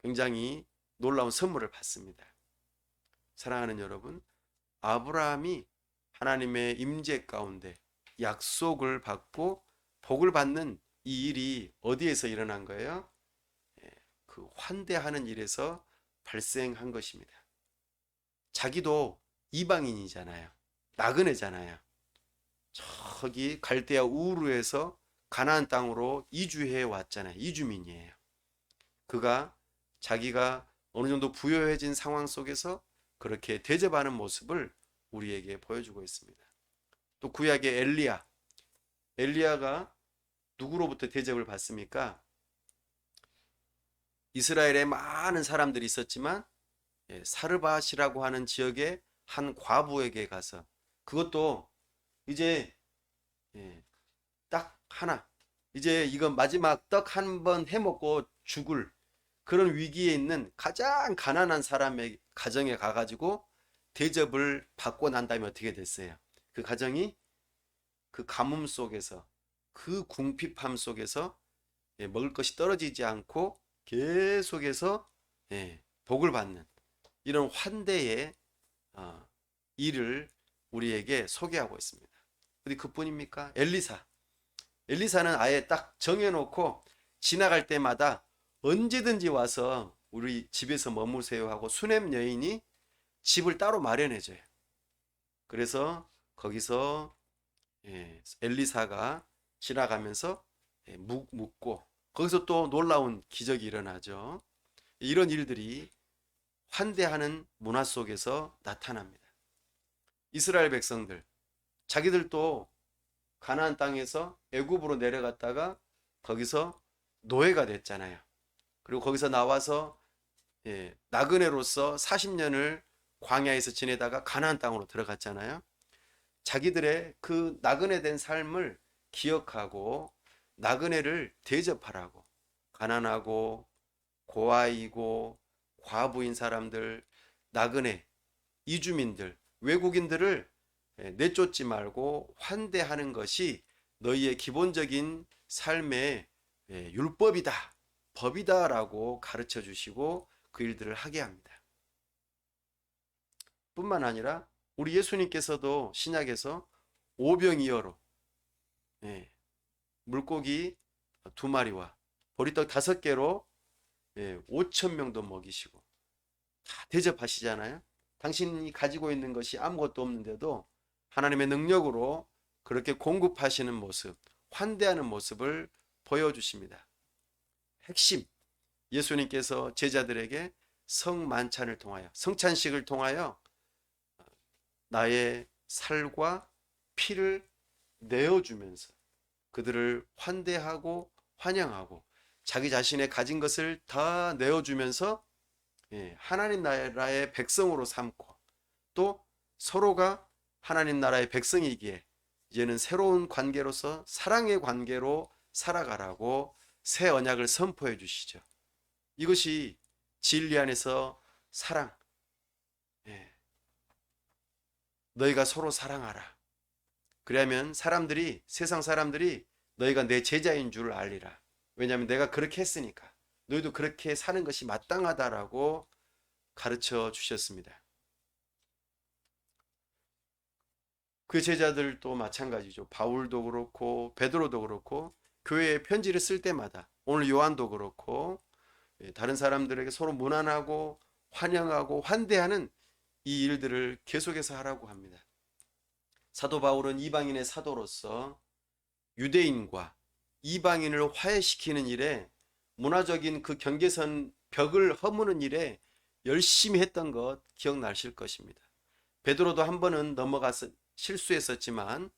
굉장히 놀라운 선물을 받습니다. 사랑하는 여러분, 아브라함이 하나님의 임재 가운데 약속을 받고 복을 받는 이 일이 어디에서 일어난 거예요? 그 환대하는 일에서 발생한 것입니다. 자기도 이방인이잖아요. 나그네잖아요. 저기 갈대아 우르에서 가나안 땅으로 이주해 왔잖아요. 이주민이에요. 그가 자기가 어느 정도 부유해진 상황 속에서 그렇게 대접하는 모습을 우리에게 보여주고 있습니다. 또 구약의 엘리야가 누구로부터 대접을 받습니까? 이스라엘에 많은 사람들이 있었지만 사르밧이라고 하는 지역의 한 과부에게 가서, 그것도 이제 딱 하나, 이제 이거 마지막 떡 한 번 해먹고 죽을 그런 위기에 있는 가장 가난한 사람의 가정에 가가지고 대접을 받고 난 다음에 어떻게 됐어요? 그 가정이 그 가뭄 속에서, 그 궁핍함 속에서 먹을 것이 떨어지지 않고 계속해서 복을 받는 이런 환대의 일을 우리에게 소개하고 있습니다. 어디 그뿐입니까? 엘리사는 아예 딱 정해놓고 지나갈 때마다 언제든지 와서 우리 집에서 머무세요 하고 수냄 여인이 집을 따로 마련해줘요. 그래서 거기서 엘리사가 지나가면서 묵고, 거기서 또 놀라운 기적이 일어나죠. 이런 일들이 환대하는 문화 속에서 나타납니다. 이스라엘 백성들, 자기들도 가나안 땅에서 애굽으로 내려갔다가 거기서 노예가 됐잖아요. 그리고 거기서 나와서 나그네로서 40년을 광야에서 지내다가 가나안 땅으로 들어갔잖아요. 자기들의 그 나그네 된 삶을 기억하고 나그네를 대접하라고, 가난하고 고아이고 과부인 사람들, 나그네, 이주민들, 외국인들을 내쫓지 말고 환대하는 것이 너희의 기본적인 삶의 율법이다, 법이다라고 가르쳐 주시고 그 일들을 하게 합니다. 뿐만 아니라 우리 예수님께서도 신약에서 오병이어로 물고기 2마리와 보리떡 5개로 5천 명도 먹이시고 다 대접하시잖아요. 당신이 가지고 있는 것이 아무것도 없는데도 하나님의 능력으로 그렇게 공급하시는 모습, 환대하는 모습을 보여주십니다. 핵심, 예수님께서 제자들에게 성만찬을 통하여, 성찬식을 통하여 나의 살과 피를 내어주면서 그들을 환대하고 환영하고 자기 자신의 가진 것을 다 내어주면서 하나님 나라의 백성으로 삼고, 또 서로가 하나님 나라의 백성이기에 이제는 새로운 관계로서 사랑의 관계로 살아가라고 새 언약을 선포해 주시죠. 이것이 진리 안에서 사랑, 너희가 서로 사랑하라. 그러면 세상 사람들이 너희가 내 제자인 줄 알리라. 왜냐하면 내가 그렇게 했으니까. 너희도 그렇게 사는 것이 마땅하다라고 가르쳐 주셨습니다. 그 제자들도 마찬가지죠. 바울도 그렇고 베드로도 그렇고 교회에 편지를 쓸 때마다, 오늘 요한도 그렇고 다른 사람들에게 서로 문안하고 환영하고 환대하는 이 일들을 계속해서 하라고 합니다. 사도 바울은 이방인의 사도로서 유대인과 이방인을 화해시키는 일에, 문화적인 그 경계선 벽을 허무는 일에 열심히 했던 것 기억나실 것입니다. 베드로도 한 번은 넘어가서 실수했었지만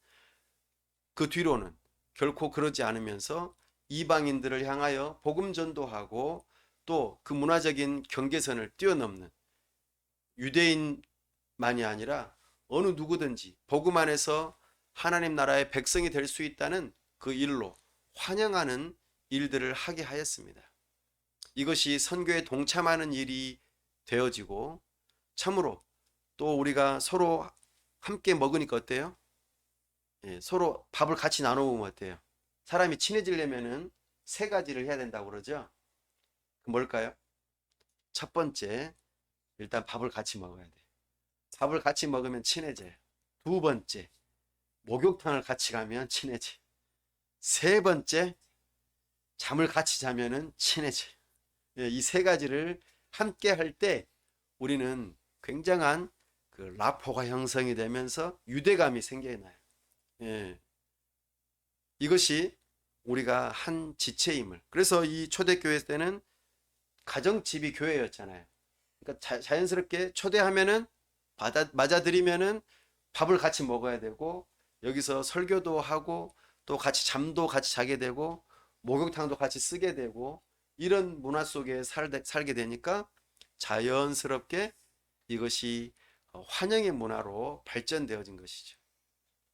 그 뒤로는 결코 그러지 않으면서 이방인들을 향하여 복음 전도하고 또 그 문화적인 경계선을 뛰어넘는, 유대인만이 아니라 어느 누구든지 복음 안에서 하나님 나라의 백성이 될 수 있다는 그 일로 환영하는 일들을 하게 하였습니다. 이것이 선교에 동참하는 일이 되어지고, 참으로 또 우리가 서로 함께 먹으니까 어때요? 서로 밥을 같이 나눠 먹으면 어때요? 사람이 친해지려면은 3가지를 해야 된다고 그러죠. 뭘까요? 첫 번째, 일단 밥을 같이 먹어야 돼. 밥을 같이 먹으면 친해져요. 2번째, 목욕탕을 같이 가면 친해져. 3번째, 잠을 같이 자면은 친해져. 이 3가지를 함께 할 때 우리는 굉장한 그 라포가 형성이 되면서 유대감이 생겨나요. 이것이 우리가 한 지체임을. 그래서 이 초대교회 때는 가정집이 교회였잖아요. 그러니까 자연스럽게 초대하면은 맞아들이면은 밥을 같이 먹어야 되고 여기서 설교도 하고 또 같이 잠도 같이 자게 되고 목욕탕도 같이 쓰게 되고 이런 문화 속에 살게 되니까 자연스럽게 이것이 환영의 문화로 발전되어진 것이죠.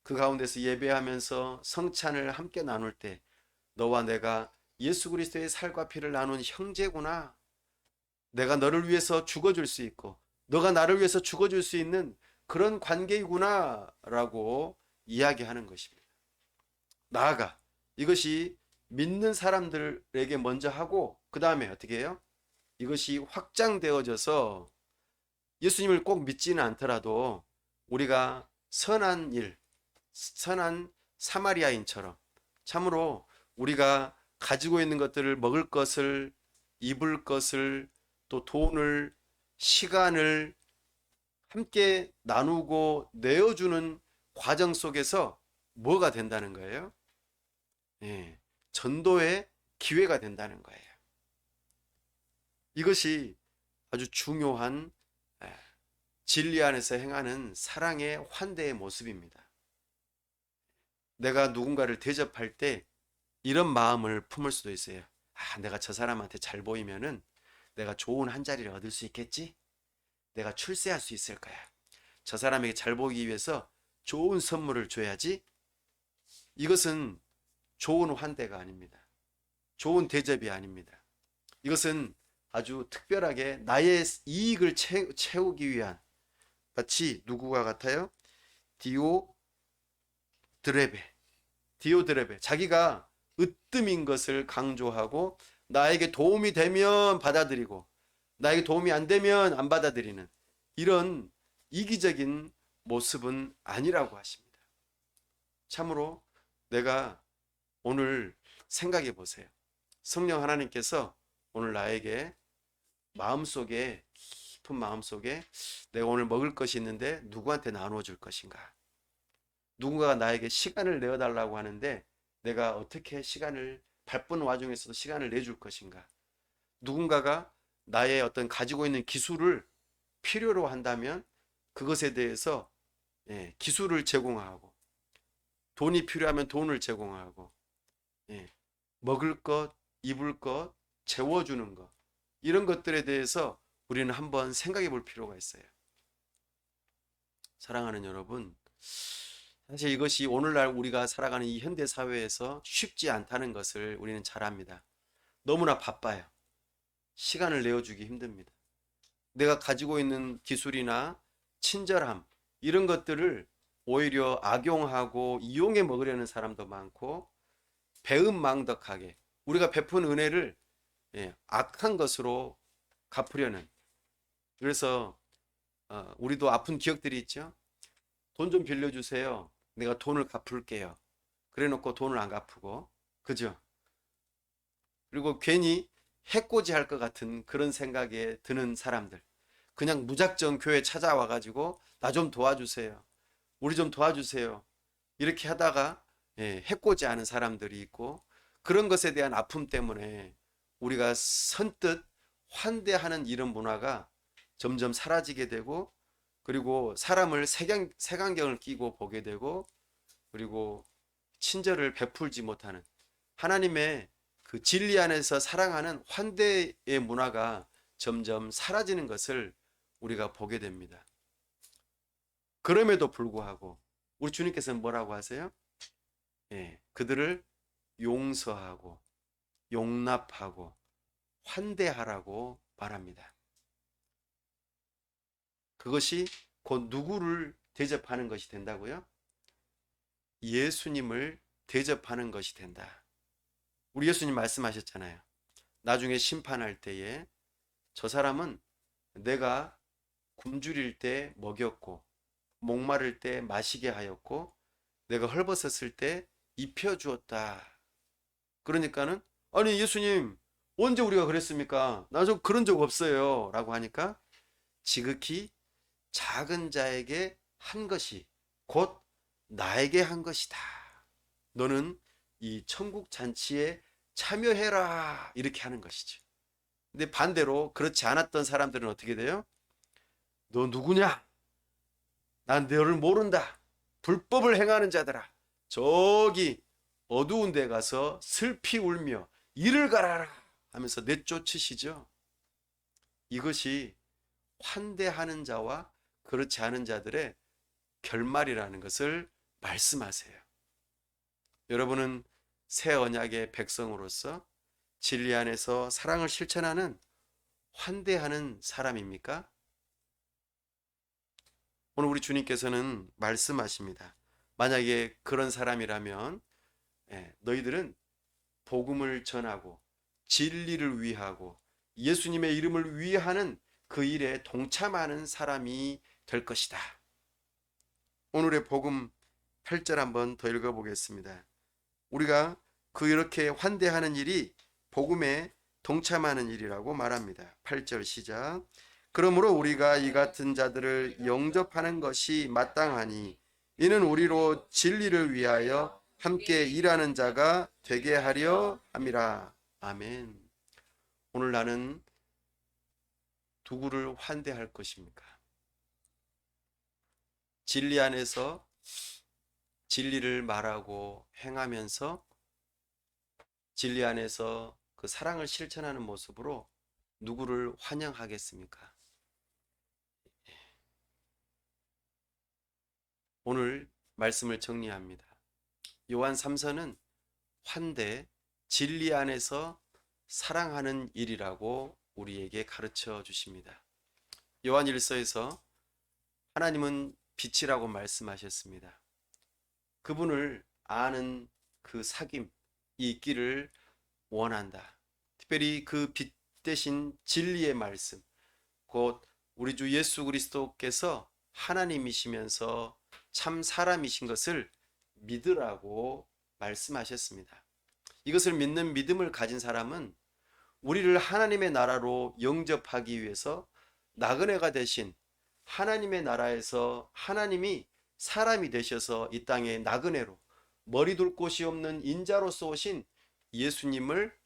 그 가운데서 예배하면서 성찬을 함께 나눌 때 너와 내가 예수 그리스도의 살과 피를 나눈 형제구나. 내가 너를 위해서 죽어줄 수 있고 너가 나를 위해서 죽어줄 수 있는 그런 관계이구나 라고 이야기하는 것입니다. 나아가 이것이 믿는 사람들에게 먼저 하고 그 다음에 어떻게 해요? 이것이 확장되어져서 예수님을 꼭 믿지는 않더라도 우리가 선한 일, 선한 사마리아인처럼 참으로 우리가 가지고 있는 것들을 먹을 것을 입을 것을 또 돈을 시간을 함께 나누고 내어주는 과정 속에서 뭐가 된다는 거예요? 예, 전도의 기회가 된다는 거예요. 이것이 아주 중요한 진리 안에서 행하는 사랑의 환대의 모습입니다. 내가 누군가를 대접할 때 이런 마음을 품을 수도 있어요. 아, 내가 저 사람한테 잘 보이면은 내가 좋은 한 자리를 얻을 수 있겠지? 내가 출세할 수 있을 거야. 저 사람에게 잘 보이기 위해서 좋은 선물을 줘야지. 이것은 좋은 환대가 아닙니다. 좋은 대접이 아닙니다. 이것은 아주 특별하게 나의 이익을 채우기 위한 마치 누구와 같아요? 디오드레베. 디오드레베. 자기가 으뜸인 것을 강조하고 나에게 도움이 되면 받아들이고 나에게 도움이 안 되면 안 받아들이는 이런 이기적인 모습은 아니라고 하십니다. 참으로 내가 오늘 생각해 보세요. 성령 하나님께서 오늘 나에게 마음속에 깊은 마음속에 내가 오늘 먹을 것이 있는데 누구한테 나누어 줄 것인가? 누군가가 나에게 시간을 내어달라고 하는데 내가 어떻게 시간을 바쁜 와중에서도 시간을 내줄 것인가? 누군가가 나의 어떤 가지고 있는 기술을 필요로 한다면 그것에 대해서 기술을 제공하고 돈이 필요하면 돈을 제공하고 먹을 것, 입을 것, 재워주는 것 이런 것들에 대해서 우리는 한번 생각해 볼 필요가 있어요. 사랑하는 여러분, 사실 이것이 오늘날 우리가 살아가는 이 현대 사회에서 쉽지 않다는 것을 우리는 잘 압니다. 너무나 바빠요. 시간을 내어주기 힘듭니다. 내가 가지고 있는 기술이나 친절함 이런 것들을 오히려 악용하고 이용해 먹으려는 사람도 많고 배은망덕하게 우리가 베푼 은혜를 악한 것으로 갚으려는 그래서 우리도 아픈 기억들이 있죠. 돈 좀 빌려주세요. 내가 돈을 갚을게요. 그래 놓고 돈을 안 갚고 그죠? 그리고 괜히 해코지 할 것 같은 그런 생각에 드는 사람들 그냥 무작정 교회 찾아와 가지고 나 좀 도와주세요. 우리 좀 도와주세요. 이렇게 하다가 해코지 하는 사람들이 있고 그런 것에 대한 아픔 때문에 우리가 선뜻 환대하는 이런 문화가 점점 사라지게 되고 그리고 사람을 색안경을 끼고 보게 되고 그리고 친절을 베풀지 못하는 하나님의 그 진리 안에서 사랑하는 환대의 문화가 점점 사라지는 것을 우리가 보게 됩니다. 그럼에도 불구하고 우리 주님께서는 뭐라고 하세요? 그들을 용서하고 용납하고 환대하라고 말합니다. 그것이 곧 누구를 대접하는 것이 된다고요? 예수님을 대접하는 것이 된다. 우리 예수님 말씀하셨잖아요. 나중에 심판할 때에 저 사람은 내가 굶주릴 때 먹였고 목마를 때 마시게 하였고 내가 헐벗었을 때 입혀주었다. 그러니까는 아니 예수님 언제 우리가 그랬습니까? 나 좀 그런 적 없어요 라고 하니까 지극히 작은 자에게 한 것이 곧 나에게 한 것이다. 너는 이 천국 잔치에 참여해라 이렇게 하는 것이죠. 근데 반대로 그렇지 않았던 사람들은 어떻게 돼요? 너 누구냐? 난 너를 모른다. 불법을 행하는 자들아. 저기 어두운 데 가서 슬피 울며 이를 갈아라 하면서 내쫓으시죠. 이것이 환대하는 자와 그렇지 않은 자들의 결말이라는 것을 말씀하세요. 여러분은 새 언약의 백성으로서 진리 안에서 사랑을 실천하는 환대하는 사람입니까? 오늘 우리 주님께서는 말씀하십니다. 만약에 그런 사람이라면 너희들은 복음을 전하고 진리를 위하고 예수님의 이름을 위하는 그 일에 동참하는 사람이 될 것이다. 오늘의 복음 8절 한번 더 읽어보겠습니다. 우리가 이렇게 환대하는 일이 복음에 동참하는 일이라고 말합니다. 8절 시작. 그러므로 우리가 이 같은 자들을 영접하는 것이 마땅하니 이는 우리로 진리를 위하여 함께 일하는 자가 되게 하려 함이라. 아멘. 오늘 나는 누구를 환대할 것입니까? 진리 안에서 진리를 말하고 행하면서 진리 안에서 그 사랑을 실천하는 모습으로 누구를 환영하겠습니까? 오늘 말씀을 정리합니다. 요한 3서는 환대, 진리 안에서 사랑하는 일이라고 우리에게 가르쳐 주십니다. 요한 1서에서 하나님은 빛이라고 말씀하셨습니다. 그분을 아는 그 사귐이 있기를 원한다. 특별히 그 빛 대신 진리의 말씀, 곧 우리 주 예수 그리스도께서 하나님이시면서 참 사람이신 것을 믿으라고 말씀하셨습니다. 이것을 믿는 믿음을 가진 사람은 우리를 하나님의 나라로 영접하기 위해서 나그네가 되신 하나님의 나라에서 하나님이 사람이 되셔서 이 땅에 나그네로 머리 둘 곳이 없는 인자로서 오신 예수님을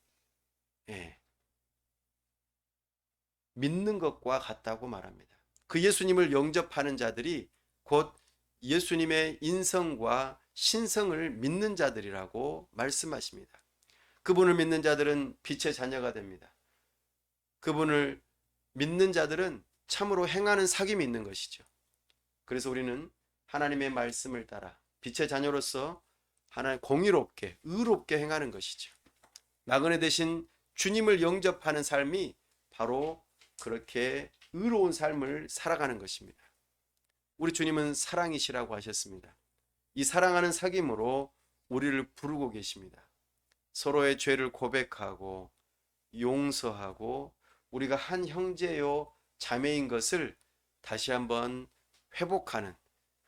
믿는 것과 같다고 말합니다. 그 예수님을 영접하는 자들이 곧 예수님의 인성과 신성을 믿는 자들이라고 말씀하십니다. 그분을 믿는 자들은 빛의 자녀가 됩니다. 그분을 믿는 자들은 참으로 행하는 사귐이 있는 것이죠. 그래서 우리는 하나님의 말씀을 따라 빛의 자녀로서 하나님 공의롭게 의롭게 행하는 것이죠. 나그네 대신 주님을 영접하는 삶이 바로 그렇게 의로운 삶을 살아가는 것입니다. 우리 주님은 사랑이시라고 하셨습니다. 이 사랑하는 사귐으로 우리를 부르고 계십니다. 서로의 죄를 고백하고 용서하고 우리가 한 형제요 자매인 것을 다시 한번 회복하는,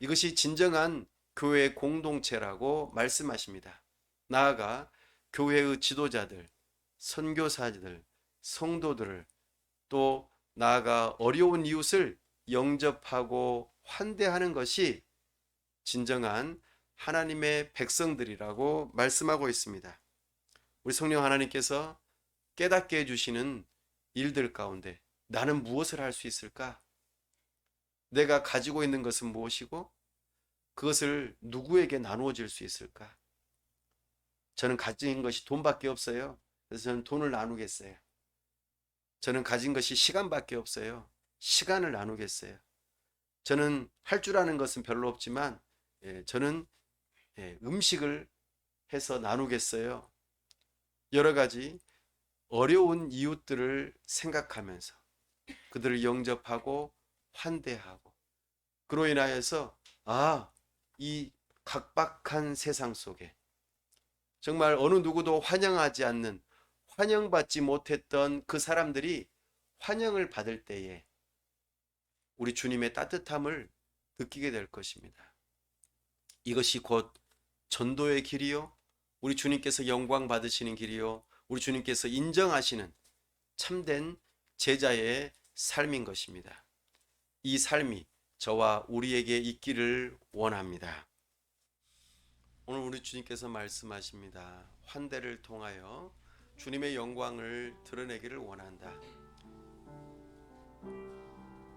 이것이 진정한 교회의 공동체라고 말씀하십니다. 나아가 교회의 지도자들, 선교사들, 성도들을 또 나아가 어려운 이웃을 영접하고 환대하는 것이 진정한 하나님의 백성들이라고 말씀하고 있습니다. 우리 성령 하나님께서 깨닫게 해주시는 일들 가운데 나는 무엇을 할 수 있을까? 내가 가지고 있는 것은 무엇이고 그것을 누구에게 나누어 줄 수 있을까? 저는 가진 것이 돈밖에 없어요. 그래서 저는 돈을 나누겠어요. 저는 가진 것이 시간밖에 없어요. 시간을 나누겠어요. 저는 할 줄 아는 것은 별로 없지만 저는 음식을 해서 나누겠어요. 여러 가지 어려운 이웃들을 생각하면서 그들을 영접하고 환대하고 그로 인하여서 이 각박한 세상 속에 정말 어느 누구도 환영하지 않는, 환영받지 못했던 그 사람들이 환영을 받을 때에 우리 주님의 따뜻함을 느끼게 될 것입니다. 이것이 곧 전도의 길이요, 우리 주님께서 영광 받으시는 길이요, 우리 주님께서 인정하시는 참된 제자의 삶인 것입니다. 이 삶이 저와 우리에게 있기를 원합니다. 오늘 우리 주님께서 말씀하십니다. 환대를 통하여 주님의 영광을 드러내기를 원한다.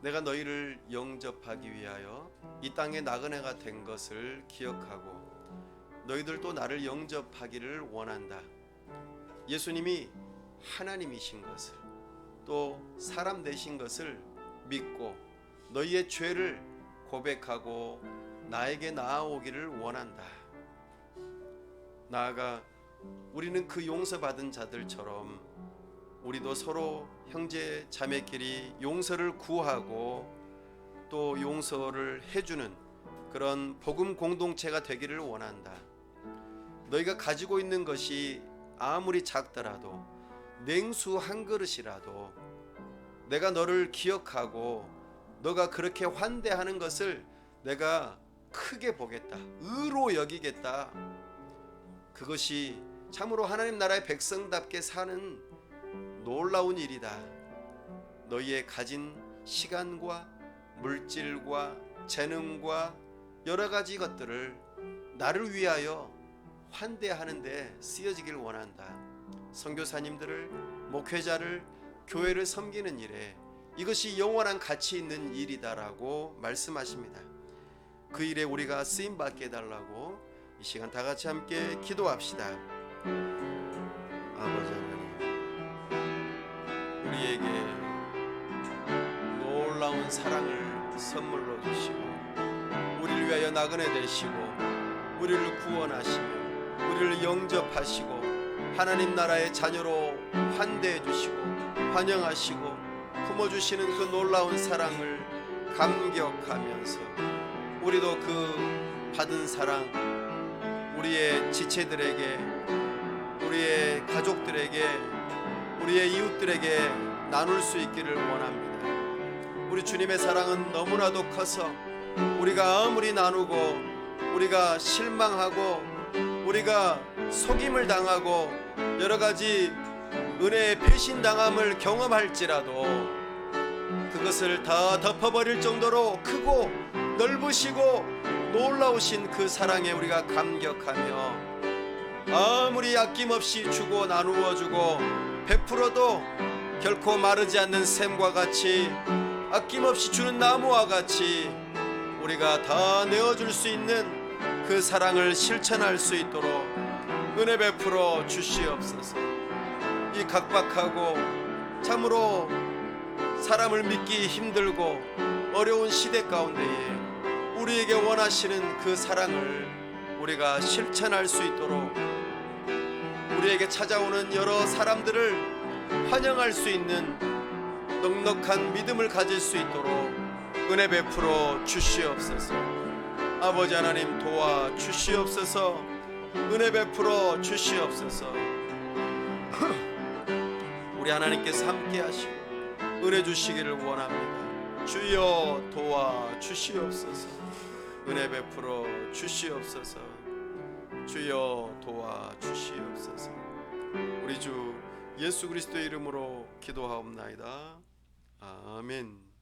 내가 너희를 영접하기 위하여 이 땅에 나그네가 된 것을 기억하고 너희들도 나를 영접하기를 원한다. 예수님이 하나님이신 것을 또 사람 되신 것을 믿고 너희의 죄를 고백하고 나에게 나아오기를 원한다. 나아가 우리는 그 용서받은 자들처럼 우리도 서로 형제 자매끼리 용서를 구하고 또 용서를 해주는 그런 복음 공동체가 되기를 원한다. 너희가 가지고 있는 것이 아무리 작더라도 냉수 한 그릇이라도 내가 너를 기억하고 너가 그렇게 환대하는 것을 내가 크게 보겠다. 의로 여기겠다. 그것이 참으로 하나님 나라의 백성답게 사는 놀라운 일이다. 너희의 가진 시간과 물질과 재능과 여러 가지 것들을 나를 위하여 환대하는 데 쓰여지길 원한다. 선교사님들을, 목회자를, 교회를 섬기는 일에 이것이 영원한 가치 있는 일이다라고 말씀하십니다. 그 일에 우리가 쓰임 받게 해달라고 이 시간 다 같이 함께 기도합시다. 아버지 하나님, 우리에게 놀라운 사랑을 선물로 주시고 우리를 위하여 나그네 되시고 우리를 구원하시며 우리를 영접하시고 하나님 나라의 자녀로 환대해 주시고 환영하시고 품어주시는 그 놀라운 사랑을 감격하면서 우리도 그 받은 사랑 우리의 지체들에게, 우리의 가족들에게, 우리의 이웃들에게 나눌 수 있기를 원합니다. 우리 주님의 사랑은 너무나도 커서 우리가 아무리 나누고 우리가 실망하고 우리가 속임을 당하고 여러 가지 은혜의 배신당함을 경험할지라도 그것을 다 덮어버릴 정도로 크고 넓으시고 놀라우신 그 사랑에 우리가 감격하며 아무리 아낌없이 주고 나누어 주고 베풀어도 결코 마르지 않는 샘과 같이 아낌없이 주는 나무와 같이 우리가 다 내어줄 수 있는 그 사랑을 실천할 수 있도록 은혜 베풀어 주시옵소서. 이 각박하고 참으로 사람을 믿기 힘들고 어려운 시대 가운데에 우리에게 원하시는 그 사랑을 우리가 실천할 수 있도록 우리에게 찾아오는 여러 사람들을 환영할 수 있는 넉넉한 믿음을 가질 수 있도록 은혜 베풀어 주시옵소서. 아버지 하나님 도와 주시옵소서. 은혜 베풀어 주시옵소서. 우리 하나님께서 함께 하시고 은혜 주시기를 원합니다. 주여 도와 주시옵소서. 은혜 베풀어 주시옵소서. 주여 도와 주시옵소서. 우리 주 예수 그리스도의 이름으로 기도하옵나이다. 아멘.